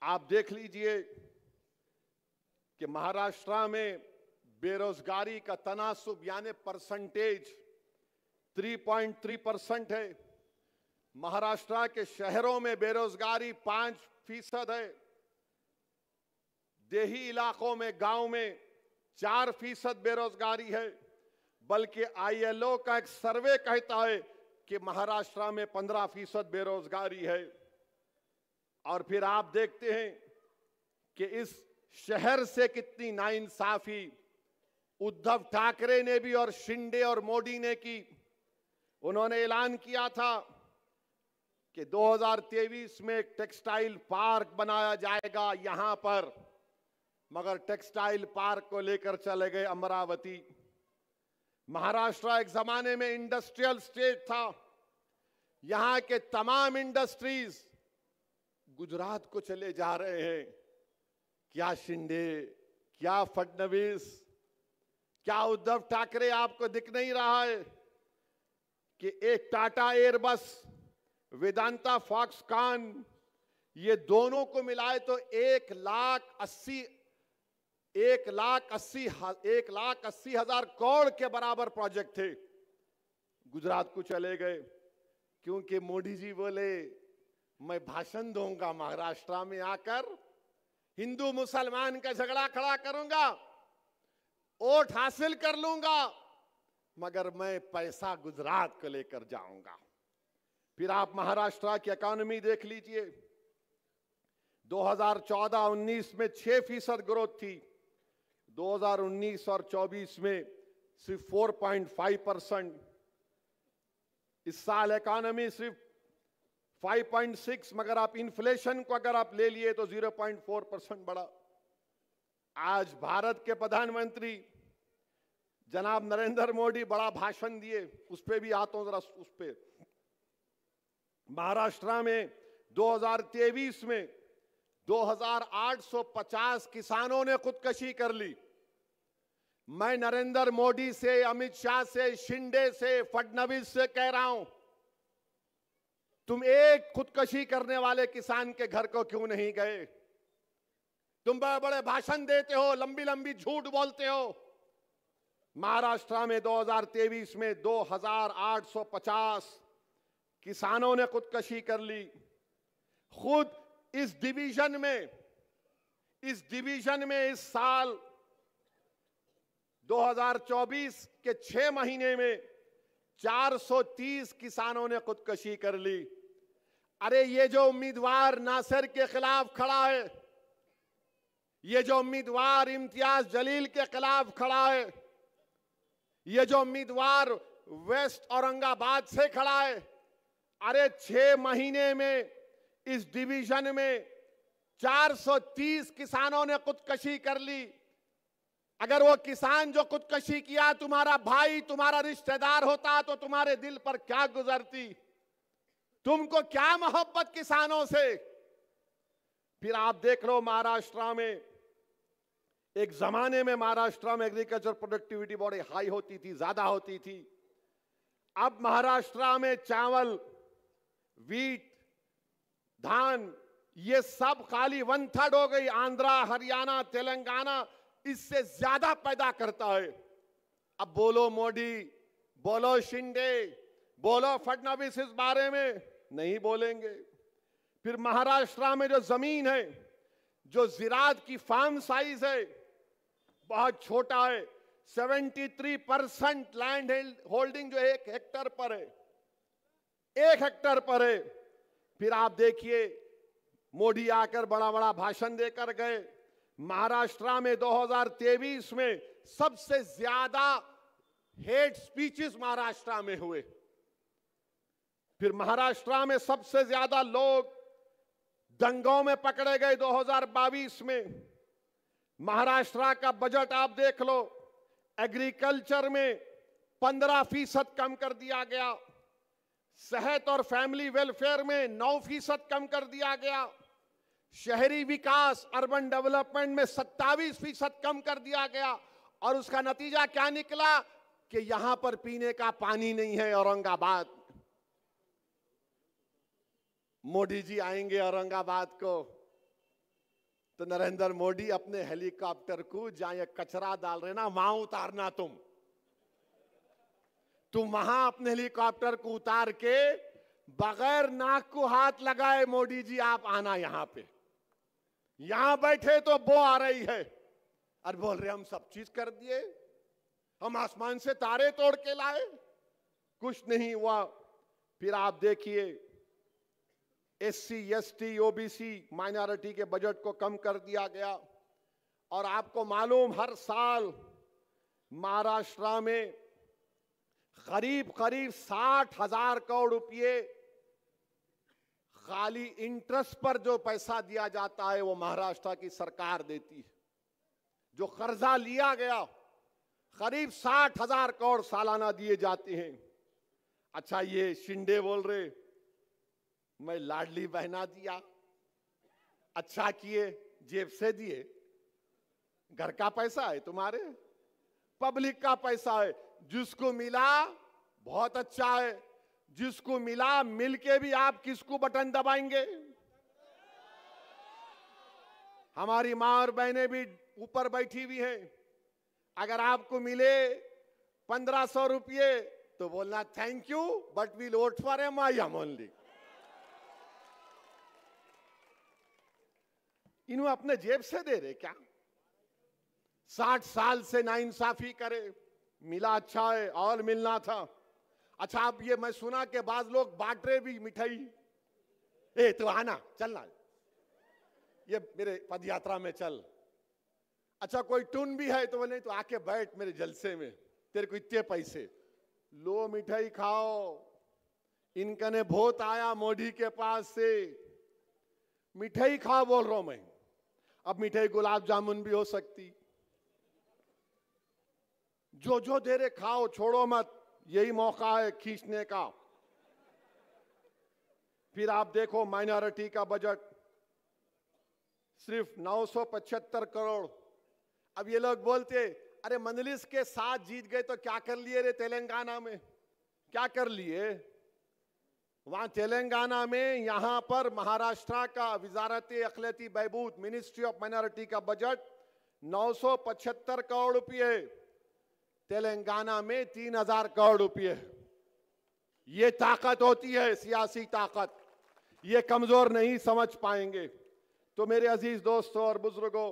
आप देख लीजिए कि महाराष्ट्र में बेरोजगारी का तनासुब यानी परसेंटेज 3.3% है। महाराष्ट्र के शहरों में बेरोजगारी 5% है। देही इलाकों में, गांव में 4% बेरोजगारी है। बल्कि ILO का एक सर्वे कहता है कि महाराष्ट्र में 15% बेरोजगारी है। और फिर आप देखते हैं कि इस शहर से कितनी नाइंसाफी उद्धव ठाकरे ने भी और शिंदे और मोदी ने की। उन्होंने ऐलान किया था कि 2023 में एक टेक्सटाइल पार्क बनाया जाएगा यहां पर, मगर टेक्सटाइल पार्क को लेकर चले गए अमरावती। महाराष्ट्र एक जमाने में इंडस्ट्रियल स्टेट था। यहां के तमाम इंडस्ट्रीज गुजरात को चले जा रहे हैं। क्या शिंदे, क्या फडणवीस, क्या उद्धव ठाकरे आपको दिख नहीं रहा है कि एक टाटा एयरबस, वेदांता फॉक्सकॉन, ये दोनों को मिलाए तो 1,80,000 करोड़ के बराबर प्रोजेक्ट थे। गुजरात को चले गए क्योंकि मोदी जी बोले मैं भाषण दूंगा महाराष्ट्र में आकर, हिंदू मुसलमान का झगड़ा खड़ा करूंगा, वोट हासिल कर लूंगा, मगर मैं पैसा गुजरात को लेकर जाऊंगा। फिर आप महाराष्ट्र की इकोनॉमी देख लीजिए। 2014-19 में 6% ग्रोथ थी। 2019 और 24 में सिर्फ 4.5%। इस साल इकोनॉमी सिर्फ 5.6, मगर आप इन्फ्लेशन को अगर आप ले लिए तो 0.4% बढ़ा। आज भारत के प्रधानमंत्री जनाब नरेंद्र मोदी बड़ा भाषण दिए, उस पे भी आता हूं जरा उस पे। महाराष्ट्र में 2023 में 2850 किसानों ने खुदकुशी कर ली। मैं नरेंद्र मोदी से, अमित शाह से, शिंदे से, फडणवीस से कह रहा हूं, तुम एक खुदकुशी करने वाले किसान के घर को क्यों नहीं गए? तुम बड़े बड़े भाषण देते हो, लंबी लंबी झूठ बोलते हो। महाराष्ट्र में 2023 में 2850 किसानों ने खुदकुशी कर ली। खुद इस डिवीजन में इस साल 2024 के 6 महीने में 430 किसानों ने खुदकुशी कर ली। अरे ये जो उम्मीदवार नासिर के खिलाफ खड़ा है, ये जो उम्मीदवार इम्तियाज जलील के खिलाफ खड़ा है, ये जो उम्मीदवार वेस्ट औरंगाबाद से खड़ा है, अरे 6 महीने में इस डिवीजन में 430 किसानों ने खुदकुशी कर ली। अगर वो किसान जो खुदकुशी किया तुम्हारा भाई, तुम्हारा रिश्तेदार होता तो तुम्हारे दिल पर क्या गुजरती? तुमको क्या मोहब्बत किसानों से? फिर आप देख लो महाराष्ट्र में, एक जमाने में महाराष्ट्र में एग्रीकल्चर प्रोडक्टिविटी बड़ी हाई होती थी, ज्यादा होती थी। अब महाराष्ट्र में चावल, वीट, धान, ये सब खाली 1/3 हो गई। आंध्रा, हरियाणा, तेलंगाना इससे ज्यादा पैदा करता है। अब बोलो मोदी, बोलो शिंदे, बोलो फडणवीस, इस बारे में नहीं बोलेंगे। फिर महाराष्ट्र में जो जमीन है, जो जिरात की फार्म साइज है, बहुत छोटा है। 73% लैंड होल्डिंग जो 1 हेक्टर पर है, 1 हेक्टर पर है। फिर आप देखिए मोदी आकर बड़ा बड़ा भाषण देकर गए, महाराष्ट्र में 2023 में सबसे ज्यादा हेट स्पीचेस महाराष्ट्र में हुए। फिर महाराष्ट्र में सबसे ज्यादा लोग दंगों में पकड़े गए 2022 में। महाराष्ट्र का बजट आप देख लो, एग्रीकल्चर में 15% कम कर दिया गया, सेहत और फैमिली वेलफेयर में 9% कम कर दिया गया, शहरी विकास अर्बन डेवलपमेंट में 27% कम कर दिया गया। और उसका नतीजा क्या निकला कि यहां पर पीने का पानी नहीं है औरंगाबाद। मोदी जी आएंगे औरंगाबाद को तो नरेंद्र मोदी अपने हेलीकॉप्टर को जहां ये कचरा डाल रहे ना वहां उतारना। तुम वहां अपने हेलीकॉप्टर को उतार के बगैर नाक को हाथ लगाए मोदी जी आप आना यहां पे। यहां बैठे तो बो आ रही है और बोल रहे हम सब चीज कर दिए, हम आसमान से तारे तोड़ के लाए, कुछ नहीं हुआ। फिर आप देखिए SC ST OBC माइनॉरिटी के बजट को कम कर दिया गया। और आपको मालूम हर साल महाराष्ट्र में करीब 60,000 करोड़ रुपए खाली इंटरेस्ट पर जो पैसा दिया जाता है वो महाराष्ट्र की सरकार देती है। जो कर्जा लिया गया करीब 60,000 करोड़ सालाना दिए जाते हैं। अच्छा ये शिंदे बोल रहे मैं लाडली बहना दिया, अच्छा किए, जेब से दिए, घर का पैसा है तुम्हारे, पब्लिक का पैसा है। जिसको मिला बहुत अच्छा है, जिसको मिला मिलके भी आप किसको बटन दबाएंगे? हमारी मां और बहनें भी ऊपर बैठी हुई हैं। अगर आपको मिले 1500 रुपये तो बोलना thank you but we'll vote for MIM only. इन्होंने अपने जेब से दे रहे क्या? 60 साल से नाइंसाफी करे, मिला अच्छा है और मिलना था। अच्छा अब ये मैं सुना कि बाज लोग बांट रहे भी मिठाई, ए तो आना चलना, ये मेरे पद यात्रा में चल। अच्छा कोई टून भी है तो बोले तो आके बैठ मेरे जलसे में, तेरे को इतने पैसे लो मिठाई खाओ। इनका ने बहुत आया मोदी के पास से, मिठाई खाओ बोल रहा हूं मैं। अब मिठाई गुलाब जामुन भी हो सकती, जो दे रहे खाओ, छोड़ो मत, यही मौका है खींचने का। फिर आप देखो माइनॉरिटी का बजट सिर्फ 975 करोड़। अब ये लोग बोलते अरे मंजलिस के साथ जीत गए तो क्या कर लिए रे तेलंगाना में, क्या कर लिए वहां तेलंगाना में? यहां पर महाराष्ट्र का वजारत अखिलती बहबूद मिनिस्ट्री ऑफ माइनॉरिटी का बजट 975 करोड़ रुपए, तेलंगाना में 3000 करोड़ रुपए। ये ताकत होती है सियासी ताकत, ये कमजोर नहीं समझ पाएंगे। तो मेरे अजीज दोस्तों और बुजुर्गों,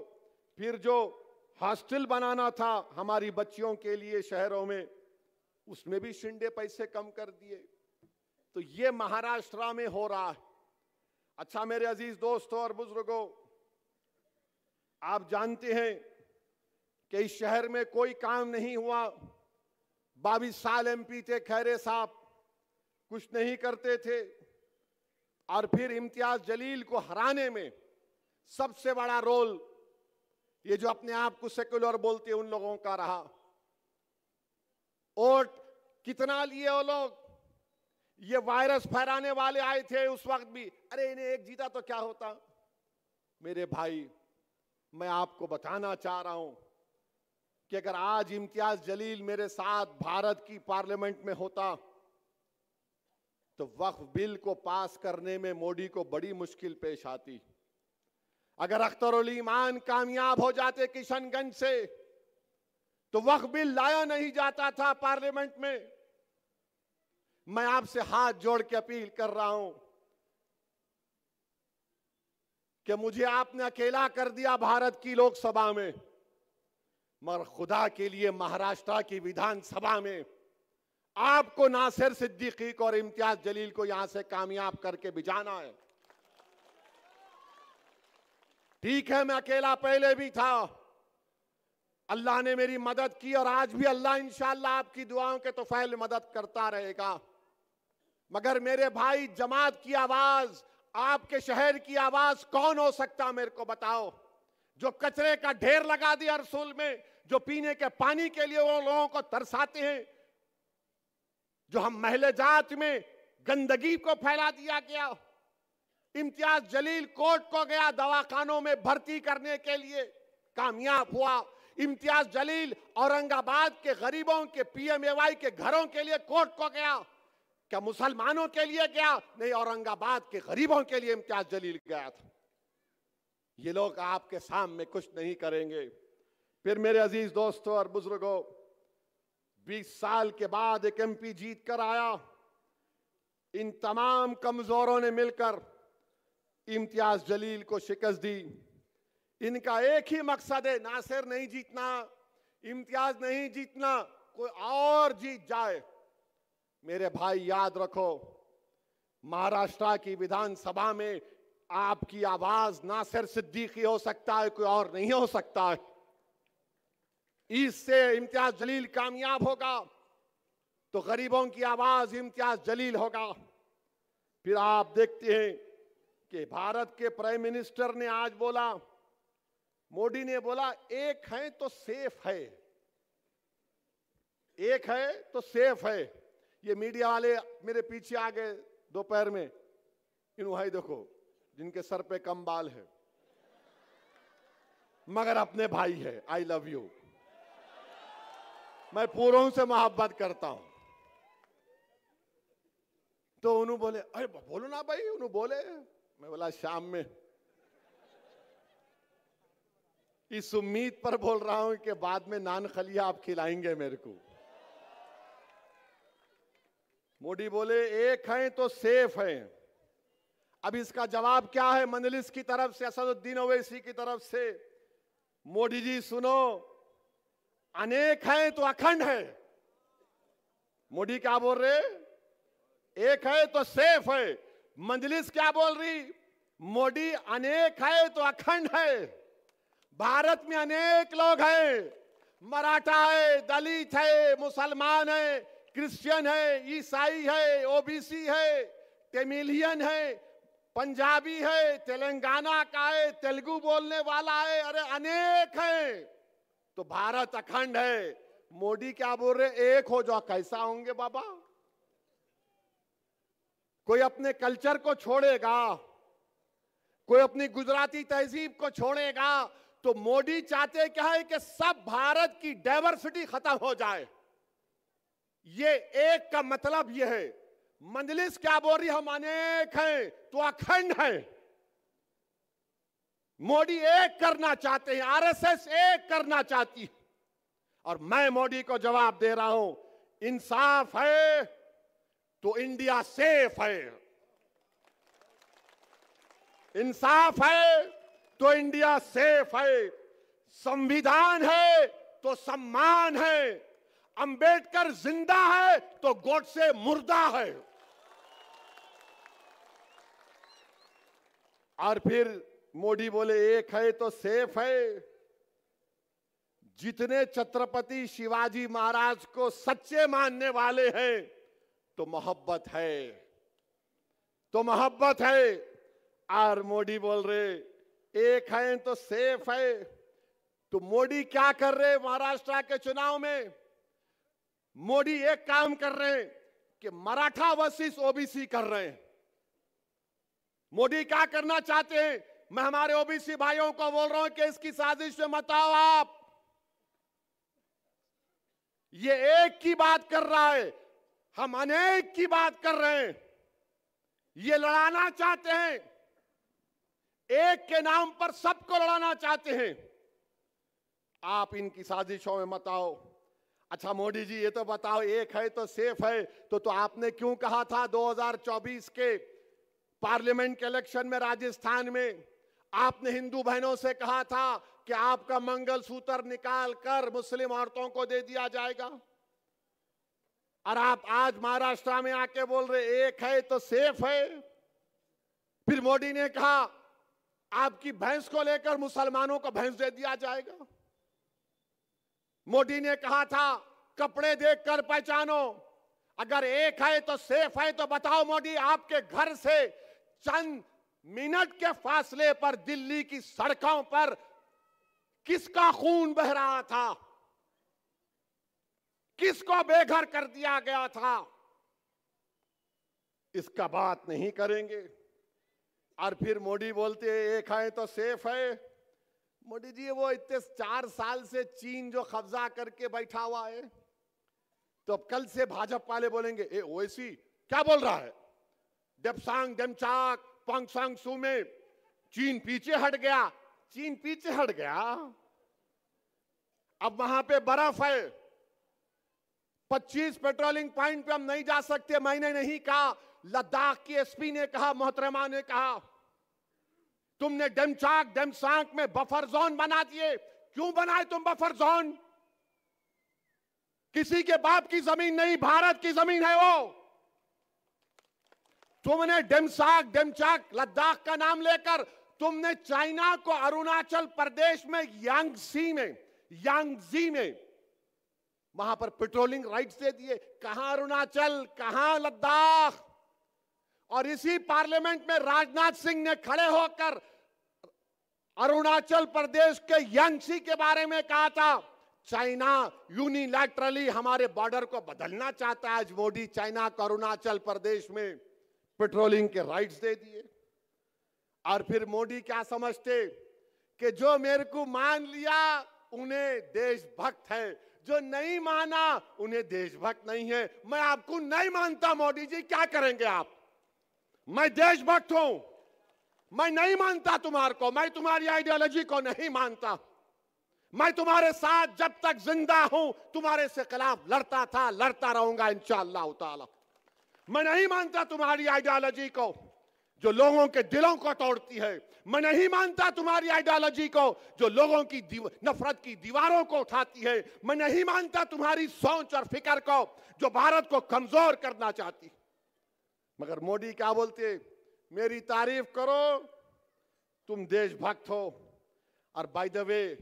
फिर जो हॉस्टल बनाना था हमारी बच्चियों के लिए शहरों में, उसमें भी शिंदे पैसे कम कर दिए। तो ये महाराष्ट्र में हो रहा है। अच्छा मेरे अजीज दोस्तों और बुजुर्गों, आप जानते हैं कि इस शहर में कोई काम नहीं हुआ। 22 साल MP थे खैरे साहब, कुछ नहीं करते थे। और फिर इम्तियाज जलील को हराने में सबसे बड़ा रोल ये जो अपने आप को सेक्युलर बोलते हैं उन लोगों का रहा। वोट कितना लिए वो लोग? ये वायरस फैलाने वाले आए थे उस वक्त भी, अरे इन्हें एक जीता तो क्या होता। मेरे भाई मैं आपको बताना चाह रहा हूं कि अगर आज इम्तियाज जलील मेरे साथ भारत की पार्लियामेंट में होता तो वक्फ बिल को पास करने में मोदी को बड़ी मुश्किल पेश आती। अगर अख्तरुल ईमान कामयाब हो जाते किशनगंज से तो वक्फ बिल लाया नहीं जाता था पार्लियामेंट में। मैं आपसे हाथ जोड़ के अपील कर रहा हूं कि मुझे आपने अकेला कर दिया भारत की लोकसभा में, मगर खुदा के लिए महाराष्ट्र की विधानसभा में आपको नासिर सिद्दीकी और इम्तियाज जलील को यहां से कामयाब करके भिजाना है। ठीक है, मैं अकेला पहले भी था, अल्लाह ने मेरी मदद की और आज भी अल्लाह इंशाअल्लाह आपकी दुआओं के तौफैल मदद करता रहेगा। मगर मेरे भाई, जमात की आवाज, आपके शहर की आवाज कौन हो सकता, मेरे को बताओ? जो कचरे का ढेर लगा दिया रसूल में, जो पीने के पानी के लिए वो लोगों को तरसाते हैं, जो हम महले जात में गंदगी को फैला दिया गया। इम्तियाज जलील कोर्ट को गया दवाखानों में भर्ती करने के लिए, कामयाब हुआ। इम्तियाज जलील औरंगाबाद के गरीबों के पीएमएवाई के घरों के लिए कोर्ट को गया। क्या मुसलमानों के लिए गया? नहीं, औरंगाबाद के गरीबों के लिए इम्तियाज जलील गया था। ये लोग आपके सामने कुछ नहीं करेंगे। फिर मेरे अजीज दोस्तों और बुजुर्गों, 20 साल के बाद एक एमपी जीत कर आया। इन तमाम कमजोरों ने मिलकर इम्तियाज जलील को शिकस्त दी। इनका एक ही मकसद है, नासिर नहीं जीतना, इम्तियाज नहीं जीतना, कोई और जीत जाए। मेरे भाई याद रखो, महाराष्ट्र की विधानसभा में आपकी आवाज नासिर सिद्दीकी हो सकता है, कोई और नहीं हो सकता है। इससे इम्तियाज जलील कामयाब होगा तो गरीबों की आवाज इम्तियाज जलील होगा। फिर आप देखते हैं कि भारत के प्राइम मिनिस्टर ने आज बोला, मोदी ने बोला, एक है तो सेफ है, एक है तो सेफ है। ये मीडिया वाले मेरे पीछे आ गए दोपहर में, इन भाई देखो जिनके सर पे कम बाल है मगर अपने भाई है। आई लव यू, मैं पूरों से मोहब्बत करता हूं। तो उन्होंने बोले, अरे बोलो ना भाई, उन्होंने बोले। मैं बोला शाम में, इस उम्मीद पर बोल रहा हूं कि बाद में नान खलिया आप खिलाएंगे मेरे को। मोदी बोले एक है तो सेफ है। अब इसका जवाब क्या है मंजलिस की तरफ से, असदुद्दीन ओवैसी की तरफ से? मोदी जी सुनो, अनेक है तो अखंड है। मोदी क्या बोल रहे? एक है तो सेफ है। मंजलिस क्या बोल रही? मोदी अनेक है तो अखंड है। भारत में अनेक लोग हैं, मराठा है, दलित है, मुसलमान है, क्रिश्चियन है, ईसाई है, ओबीसी है, तमिलियन है, पंजाबी है, तेलंगाना का है, तेलुगु बोलने वाला है, अरे अनेक है। तो भारत अखंड है। मोदी क्या बोल रहे? एक हो जाओ। कैसा होंगे बाबा? कोई अपने कल्चर को छोड़ेगा, कोई अपनी गुजराती तहजीब को छोड़ेगा, तो मोदी चाहते क्या है कि सब भारत की डाइवर्सिटी खत्म हो जाए। ये एक का मतलब ये है। मंजलिस क्या बोल रही? हम अनेक हैं तो अखंड है। मोदी एक करना चाहते हैं, आरएसएस एक करना चाहती है। और मैं मोदी को जवाब दे रहा हूं, इंसाफ है तो इंडिया सेफ है, इंसाफ है तो इंडिया सेफ है, संविधान है तो सम्मान है, अंबेडकर जिंदा है तो गोडसे मुर्दा है। और फिर मोदी बोले एक है तो सेफ है। जितने छत्रपति शिवाजी महाराज को सच्चे मानने वाले हैं तो मोहब्बत है, तो मोहब्बत है। और मोदी बोल रहे एक है तो सेफ है। तो मोदी क्या कर रहे महाराष्ट्र के चुनाव में? मोदी एक काम कर रहे हैं कि मराठा वर्सेस ओबीसी कर रहे हैं। मोदी क्या करना चाहते हैं? मैं हमारे ओबीसी भाइयों को बोल रहा हूं कि इसकी साजिश में मत आओ आप। ये एक की बात कर रहा है, हम अनेक की बात कर रहे हैं। ये लड़ाना चाहते हैं, एक के नाम पर सबको लड़ाना चाहते हैं। आप इनकी साजिशों में मत आओ। अच्छा मोदी जी ये तो बताओ, एक है तो सेफ है, तो आपने क्यों कहा था 2024 के पार्लियामेंट के इलेक्शन में राजस्थान में आपने हिंदू बहनों से कहा था कि आपका मंगलसूत्र निकाल कर मुस्लिम औरतों को दे दिया जाएगा? और आप आज महाराष्ट्र में आके बोल रहे एक है तो सेफ है। फिर मोदी ने कहा आपकी भैंस को लेकर मुसलमानों को भैंस दे दिया जाएगा। मोदी ने कहा था कपड़े देखकर पहचानो, अगर एक है तो सेफ है। तो बताओ मोदी, आपके घर से चंद मिनट के फासले पर दिल्ली की सड़कों पर किसका खून बह रहा था, किसको बेघर कर दिया गया था, इसका बात नहीं करेंगे। और फिर मोदी बोलते हैं एक है तो सेफ है। मोदी जी, वो इतने 4 साल से चीन जो कब्जा करके बैठा हुआ है, तो अब कल से भाजपा वाले बोलेंगे ए ओवैसी क्या बोल रहा है, डेप्सांग डेमचाक पोंगसांग सू में चीन पीछे हट गया। चीन पीछे हट गया, अब वहां पे बर्फ है, 25 पेट्रोलिंग पॉइंट पे हम नहीं जा सकते। मैंने नहीं कहा, लद्दाख की एसपी ने कहा, मोहतरमा ने कहा। तुमने डेमचाक डेमसांग में बफर जोन बना दिए। क्यों बनाए तुम बफर जोन? किसी के बाप की जमीन नहीं, भारत की जमीन है वो। तुमने डेमचाक लद्दाख का नाम लेकर तुमने चाइना को अरुणाचल प्रदेश में यांगजी में वहां पर पेट्रोलिंग राइट्स दे दिए। कहां अरुणाचल, कहां लद्दाख। और इसी पार्लियामेंट में राजनाथ सिंह ने खड़े होकर अरुणाचल प्रदेश के यांगसी के बारे में कहा था चाइना यूनिलैटरली हमारे बॉर्डर को बदलना चाहता है। आज मोदी चाइना को अरुणाचल प्रदेश में पेट्रोलिंग के राइट्स दे दिए। और फिर मोदी क्या समझते कि जो मेरे को मान लिया उन्हें देशभक्त है, जो नहीं माना उन्हें देशभक्त नहीं है। मैं आपको नहीं मानता मोदी जी, क्या करेंगे आप? मैं देशभक्त हूं, मैं नहीं मानता तुम्हारे को, मैं तुम्हारी आइडियोलॉजी को नहीं मानता। मैं तुम्हारे साथ जब तक जिंदा हूं तुम्हारे से खिलाफ लड़ता था, लड़ता रहूंगा इंशाअल्लाह ताला। मैं नहीं मानता तुम्हारी आइडियोलॉजी को जो लोगों के दिलों को तोड़ती है। मैं नहीं मानता तुम्हारी आइडियोलॉजी को जो लोगों की नफरत की दीवारों को उठाती है। मैं नहीं मानता तुम्हारी सोच और फिक्र को जो भारत को कमजोर करना चाहती। मगर मोदी क्या बोलते, मेरी तारीफ करो, तुम देशभक्त हो। और by the way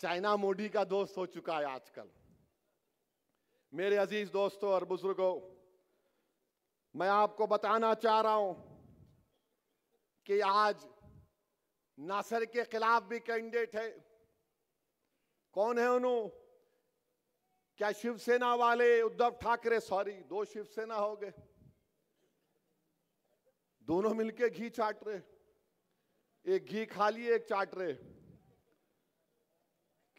China Modi का दोस्त हो चुका है आजकल। मेरे अजीज दोस्तों और बुजुर्गों, मैं आपको बताना चाह रहा हूं कि आज नासर के खिलाफ भी कैंडिडेट है। कौन है उन्होंने? क्या शिवसेना वाले उद्धव ठाकरे, सॉरी 2 शिवसेना हो गए, दोनों मिलके घी चाट रहे। एक घी खा लिए, एक चाट रहे।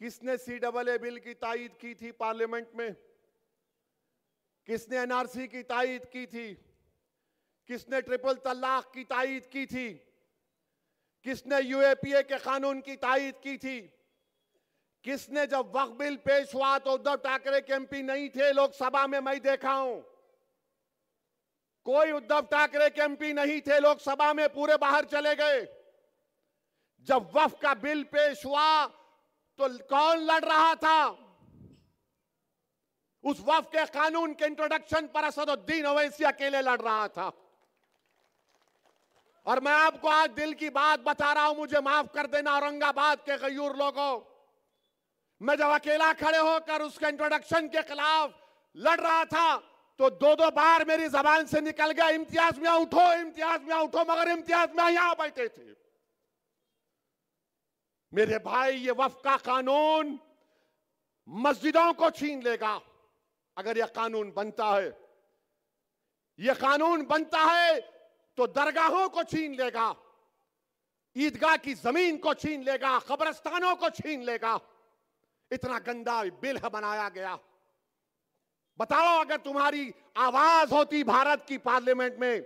किसने CAA बिल की तायीद की थी पार्लियामेंट में? किसने NRC की तायीद की थी? किसने ट्रिपल तलाक की तायीद की थी? किसने UAPA के कानून की तायीद की थी? किसने, जब वक्फ बिल पेश हुआ तो उद्धव ठाकरे के MP नहीं थे लोकसभा में, मैं देखा हूं। कोई उद्धव ठाकरे के MP नहीं थे लोकसभा में, पूरे बाहर चले गए। जब वक्फ का बिल पेश हुआ तो कौन लड़ रहा था? उस वक्फ के कानून के इंट्रोडक्शन पर असदुद्दीन ओवैसी अकेले लड़ रहा था। और मैं आपको आज दिल की बात बता रहा हूं, मुझे माफ कर देना औरंगाबाद के गयूर लोगों, मैं जब अकेला खड़े होकर उसके इंट्रोडक्शन के खिलाफ लड़ रहा था तो 2-2 बार मेरी जबान से निकल गया इम्तियाज मियां उठो, इम्तियाज मियां उठो, मगर इम्तियाज मियां यहां बैठे थे। मेरे भाई, ये वक्फ का कानून मस्जिदों को छीन लेगा अगर यह कानून बनता है। यह कानून बनता है तो दरगाहों को छीन लेगा, ईदगाह की जमीन को छीन लेगा, कब्रिस्तानों को छीन लेगा। इतना गंदा बिल बनाया गया। बताओ, अगर तुम्हारी आवाज होती भारत की पार्लियामेंट में,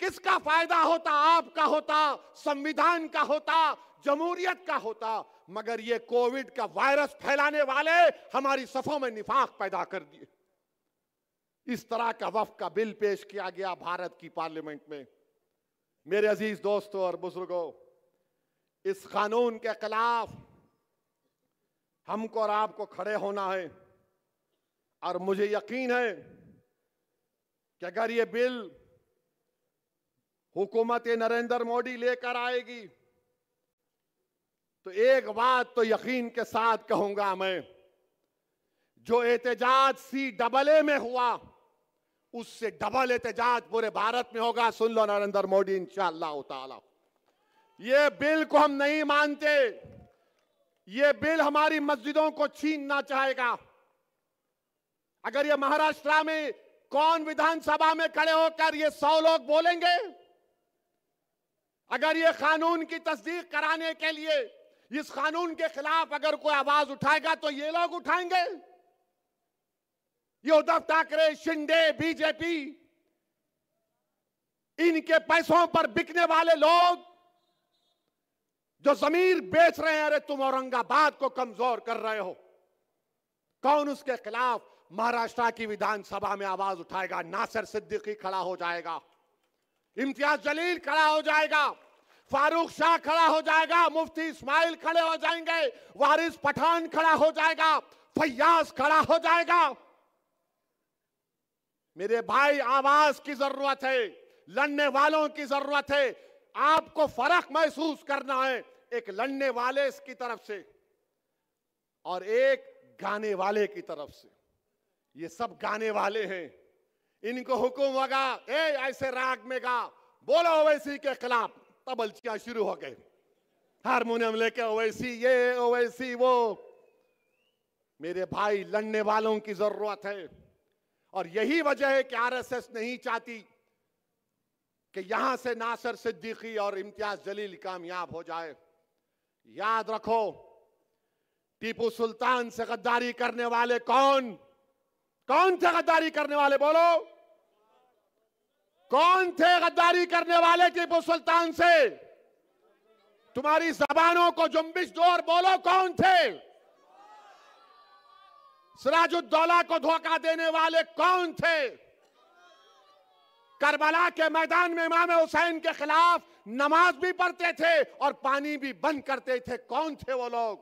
किसका फायदा होता? आपका होता, संविधान का होता, जमहूरियत का होता। मगर ये कोविड का वायरस फैलाने वाले हमारी सफों में निफाक पैदा कर दिए। इस तरह का वक्फ का बिल पेश किया गया भारत की पार्लियामेंट में। मेरे अजीज दोस्तों और बुजुर्गों, इस कानून के खिलाफ हमको और आपको खड़े होना है। और मुझे यकीन है कि अगर ये बिल हुकूमत नरेंद्र मोदी लेकर आएगी, तो एक बात तो यकीन के साथ कहूंगा मैं, जो एहतजाज CAA में हुआ उससे डबल एहतजाज पूरे भारत में होगा। सुन लो नरेंद्र मोदी, इंशाअल्लाह ताला। ये बिल को हम नहीं मानते, ये बिल हमारी मस्जिदों को छीनना चाहेगा। अगर ये महाराष्ट्र में कौन विधानसभा में खड़े होकर ये 100 लोग बोलेंगे? अगर ये कानून की तस्दीक कराने के लिए इस कानून के खिलाफ अगर कोई आवाज उठाएगा तो ये लोग उठाएंगे? ये उद्धव ठाकरे, शिंदे, बीजेपी, इनके पैसों पर बिकने वाले लोग जो जमीर बेच रहे हैं, अरे तुम औरंगाबाद को कमजोर कर रहे हो, कौन उसके खिलाफ महाराष्ट्र की विधानसभा में आवाज उठाएगा? नासिर सिद्दीकी खड़ा हो जाएगा, इम्तियाज जलील खड़ा हो जाएगा, फारूक शाह खड़ा हो जाएगा, मुफ्ती इस्माइल खड़े हो जाएंगे, वारिस पठान खड़ा हो जाएगा, फैयाज खड़ा हो जाएगा। मेरे भाई, आवाज की जरूरत है, लड़ने वालों की जरूरत है। आपको फर्क महसूस करना है, एक लड़ने वाले की तरफ से और एक गाने वाले की तरफ से। ये सब गाने वाले हैं, इनको हुक्म होगा ऐसे राग में गा, बोलो ओवैसी के खिलाफ, तबलचियां शुरू हो गए, हारमोनियम लेके ओवैसी ये ओवैसी वो। मेरे भाई, लड़ने वालों की जरूरत है और यही वजह है कि RSS नहीं चाहती कि यहां से नासिर सिद्दीकी और इम्तियाज जलील कामयाब हो जाए। याद रखो, टीपू सुल्तान से गद्दारी करने वाले कौन थे? गद्दारी करने वाले बोलो, कौन थे गद्दारी करने वाले टीपू सुल्तान से? तुम्हारी जबानों को जुम्बिश दो और बोलो, कौन थे? सिराजुद्दौला को धोखा देने वाले कौन थे? करबला के मैदान में इमाम हुसैन के खिलाफ नमाज भी पढ़ते थे और पानी भी बंद करते थे, कौन थे वो लोग?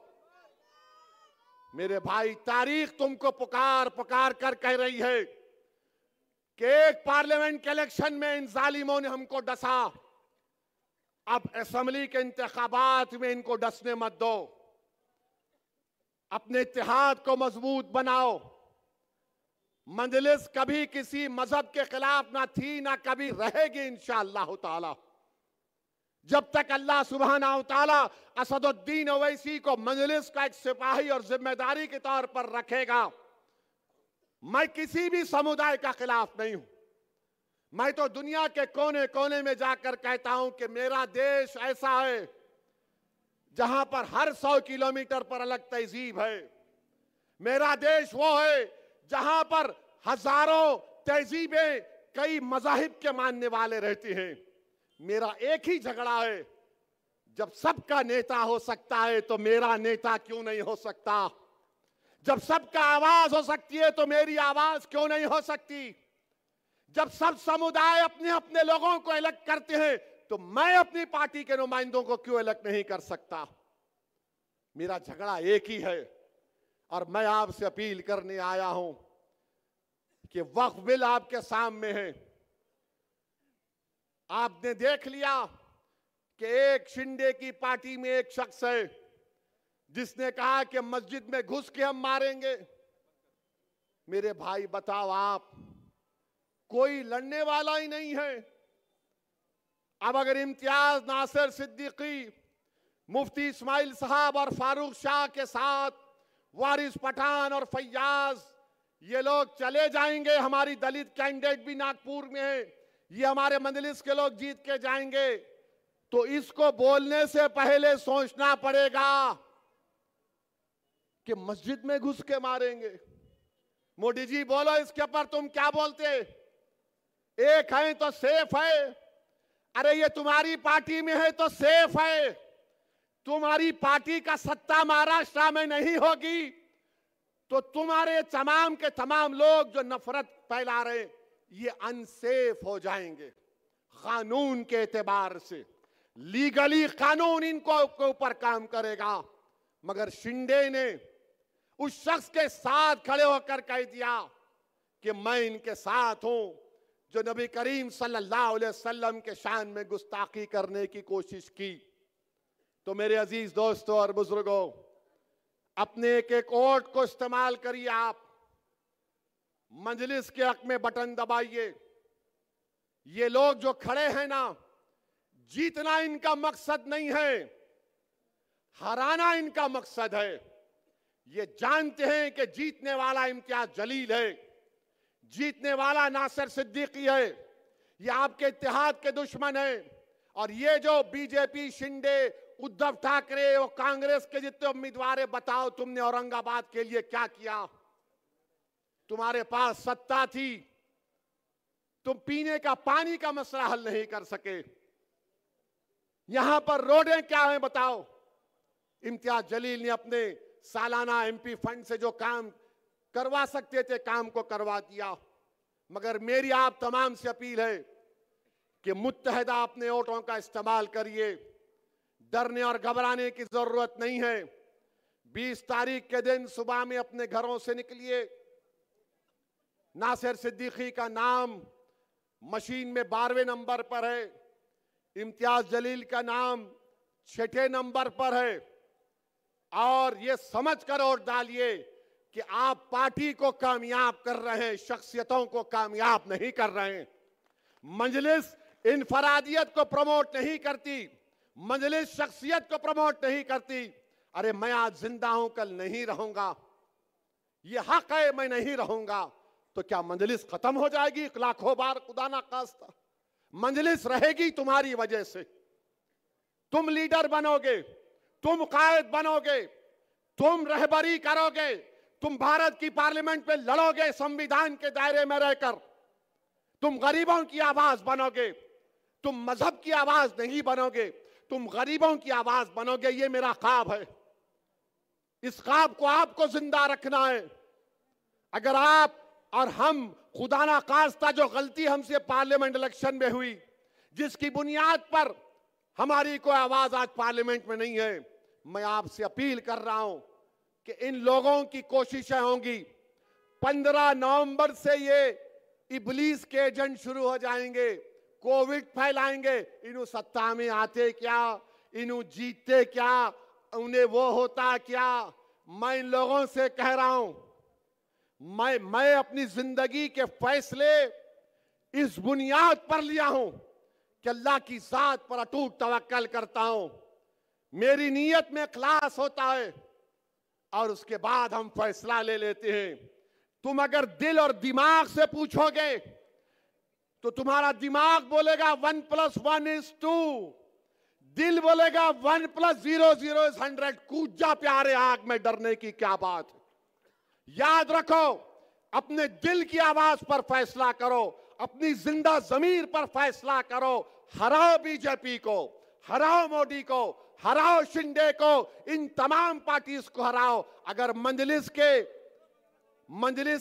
मेरे भाई, तारीख तुमको पुकार पुकार कर कह रही है कि एक पार्लियामेंट के इलेक्शन में इन जालिमों ने हमको डसा, अब असेंबली के इंतखाबात में इनको डसने मत दो। अपने इत्तेहाद को मजबूत बनाओ। मजलिस कभी किसी मजहब के खिलाफ ना थी, ना कभी रहेगी इंशाअल्लाह ताला। जब तक अल्लाह सुब्हानहू व तआला असदुद्दीन ओवैसी को मजलिस का एक सिपाही और जिम्मेदारी के तौर पर रखेगा, मैं किसी भी समुदाय का खिलाफ नहीं हूं। मैं तो दुनिया के कोने कोने में जाकर कहता हूं कि मेरा देश ऐसा है जहां पर हर 100 किलोमीटर पर अलग तहजीब है। मेरा देश वो है जहां पर हजारों तहजीबें, कई मजाहिब के मानने वाले रहते हैं। मेरा एक ही झगड़ा है, जब सबका नेता हो सकता है तो मेरा नेता क्यों नहीं हो सकता? जब सबका आवाज हो सकती है तो मेरी आवाज क्यों नहीं हो सकती? जब सब समुदाय अपने अपने लोगों को अलग करते हैं तो मैं अपनी पार्टी के नुमाइंदों को क्यों अलग नहीं कर सकता? मेरा झगड़ा एक ही है और मैं आपसे अपील करने आया हूं कि वक्फ बिल आपके सामने है। आपने देख लिया कि एक शिंदे की पार्टी में एक शख्स है जिसने कहा कि मस्जिद में घुस के हम मारेंगे। मेरे भाई बताओ, आप कोई लड़ने वाला ही नहीं है। अब अगर इम्तियाज, नासिर सिद्दीकी, मुफ्ती इस्माइल साहब और फारूक शाह के साथ वारिस पठान और फैयाज ये लोग चले जाएंगे, हमारी दलित कैंडिडेट भी नागपुर में है, ये हमारे मजलिस के लोग जीत के जाएंगे, तो इसको बोलने से पहले सोचना पड़ेगा कि मस्जिद में घुस के मारेंगे। मोदी जी बोलो, इसके ऊपर तुम क्या बोलते? एक है तो सेफ है। अरे ये तुम्हारी पार्टी में है तो सेफ है। तुम्हारी पार्टी का सत्ता महाराष्ट्र में नहीं होगी तो तुम्हारे तमाम के तमाम लोग जो नफरत फैला रहे ये अनसेफ हो जाएंगे। कानून के एतबार से, लीगली कानून इनको ऊपर काम करेगा। मगर शिंदे ने उस शख्स के साथ खड़े होकर कह दिया कि मैं इनके साथ हूं जो नबी करीम सल्लल्लाहु अलैहि वसल्लम के शान में गुस्ताखी करने की कोशिश की। तो मेरे अजीज दोस्तों और बुजुर्गों, अपने एक एक वोट को इस्तेमाल करिए। आप मजलिस के हक में बटन दबाइए। ये लोग जो खड़े हैं ना, जीतना इनका मकसद नहीं है, हराना इनका मकसद है। ये जानते हैं कि जीतने वाला इम्तियाज जलील है, जीतने वाला नासिर सिद्दीकी है। ये आपके इत्तेहाद के दुश्मन है। और ये जो बीजेपी, शिंदे, उद्धव ठाकरे और कांग्रेस के जितने उम्मीदवार है, बताओ तुमने औरंगाबाद के लिए क्या किया? तुम्हारे पास सत्ता थी, तुम पीने का पानी का मसला हल नहीं कर सके। यहां पर रोडें क्या हैं बताओ? इम्तियाज जलील ने अपने सालाना एमपी फंड से जो काम करवा सकते थे, काम को करवा दिया। मगर मेरी आप तमाम से अपील है कि मुत्तहदा अपने वोटों का इस्तेमाल करिए। डरने और घबराने की जरूरत नहीं है। 20 तारीख के दिन सुबह में अपने घरों से निकलिए। नासिर सिद्दीकी का नाम मशीन में 12वें नंबर पर है, इम्तियाज जलील का नाम 6ठे नंबर पर है। और ये समझ कर वोट डालिए कि आप पार्टी को कामयाब कर रहे हैं, शख्सियतों को कामयाब नहीं कर रहे हैं। मजलिस इनफरादियत को प्रमोट नहीं करती, मजलिस शख्सियत को प्रमोट नहीं करती। अरे मैं आज जिंदा हूं, कल नहीं रहूंगा, ये हक है, मैं नहीं रहूंगा। तो क्या मजलिस खत्म हो जाएगी? लाखों बार खुदा ना खास्ता, मजलिस रहेगी तुम्हारी वजह से। तुम लीडर बनोगे, तुम कायद बनोगे, तुम रहबरी करोगे, तुम भारत की पार्लियामेंट में लड़ोगे संविधान के दायरे में रहकर। तुम गरीबों की आवाज बनोगे, तुम मजहब की आवाज नहीं बनोगे, तुम गरीबों की आवाज बनोगे। ये मेरा ख्वाब है। इस ख्वाब को आपको जिंदा रखना है। अगर आप और हम, खुदा ना खास्ता जो गलती हमसे पार्लियामेंट इलेक्शन में हुई, जिसकी बुनियाद पर हमारी कोई आवाज आज पार्लियामेंट में नहीं है, मैं आपसे अपील कर रहा हूं कि इन लोगों की कोशिशें होंगी। 15 नवंबर से ये इबलीस के एजेंट शुरू हो जाएंगे, कोविड फैलाएंगे। इन्हों सत्ता में आते क्या, इन्हों जीतते क्या, उन्हें वो होता क्या? मैं इन लोगों से कह रहा हूं, मैं अपनी जिंदगी के फैसले इस बुनियाद पर लिया हूं कि अल्लाह की जात पर अटूट तवक्कल करता हूं। मेरी नीयत में इखलास होता है और उसके बाद हम फैसला ले लेते हैं। तुम अगर दिल और दिमाग से पूछोगे तो तुम्हारा दिमाग बोलेगा 1 + 1 = 2, दिल बोलेगा 1 + 0 = 100। कूद जा प्यारे आग में, डरने की क्या बात है। याद रखो, अपने दिल की आवाज पर फैसला करो, अपनी जिंदा जमीर पर फैसला करो। हराओ बीजेपी को, हराओ मोदी को, हराओ शिंदे को, इन तमाम पार्टीज को हराओ। अगर मजलिस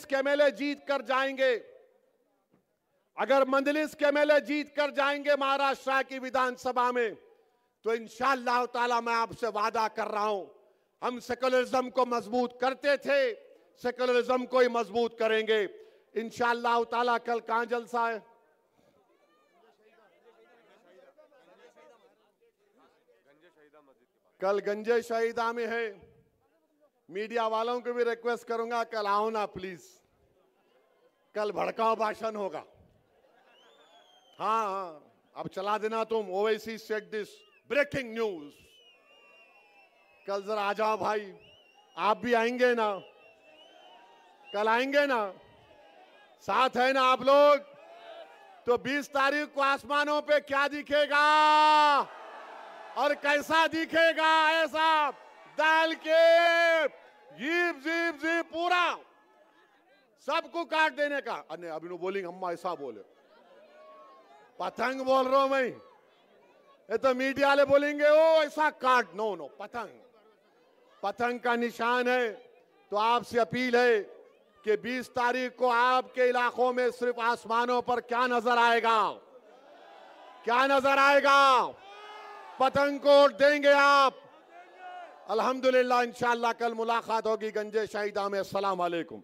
के एमएलए जीत कर जाएंगे, अगर मजलिस के एमएलए जीत कर जाएंगे महाराष्ट्र की विधानसभा में, तो इंशाअल्लाह ताला मैं आपसे वादा कर रहा हूं, हम सेकुलरिज्म को मजबूत करते थे, सेकुलरिज्म को ही मजबूत करेंगे इंशाअल्लाह ताला। कल कहां जलसा है? कल गंजे शहीदा में है। मीडिया वालों को भी रिक्वेस्ट करूंगा, कल आओ ना प्लीज। कल भड़काऊ भाषण होगा। हाँ, अब चला देना तुम। Owaisi said this, breaking news. कल जरा आ जाओ भाई, आप भी आएंगे ना? कल आएंगे ना? साथ है ना आप लोग? तो 20 तारीख को आसमानों पे क्या दिखेगा और कैसा दिखेगा? ऐसा डाल के जीप जीप जीप पूरा सबको काट देने का। अरे अभी नो बोलेंगे अम्मा ऐसा बोले, पतंग बोल रहा हूं मैं। ये तो मीडिया वाले बोलेंगे ओ ऐसा काट। नो नो, पतंग का निशान है। तो आपसे अपील है कि 20 तारीख को आपके इलाकों में सिर्फ आसमानों पर क्या नजर आएगा? क्या नजर आएगा? पतंग को वोट देंगे आप। अल्हम्दुलिल्लाह, इंशाअल्लाह कल मुलाकात होगी गंजे शहीदा में। अस्सलाम वालेकुम।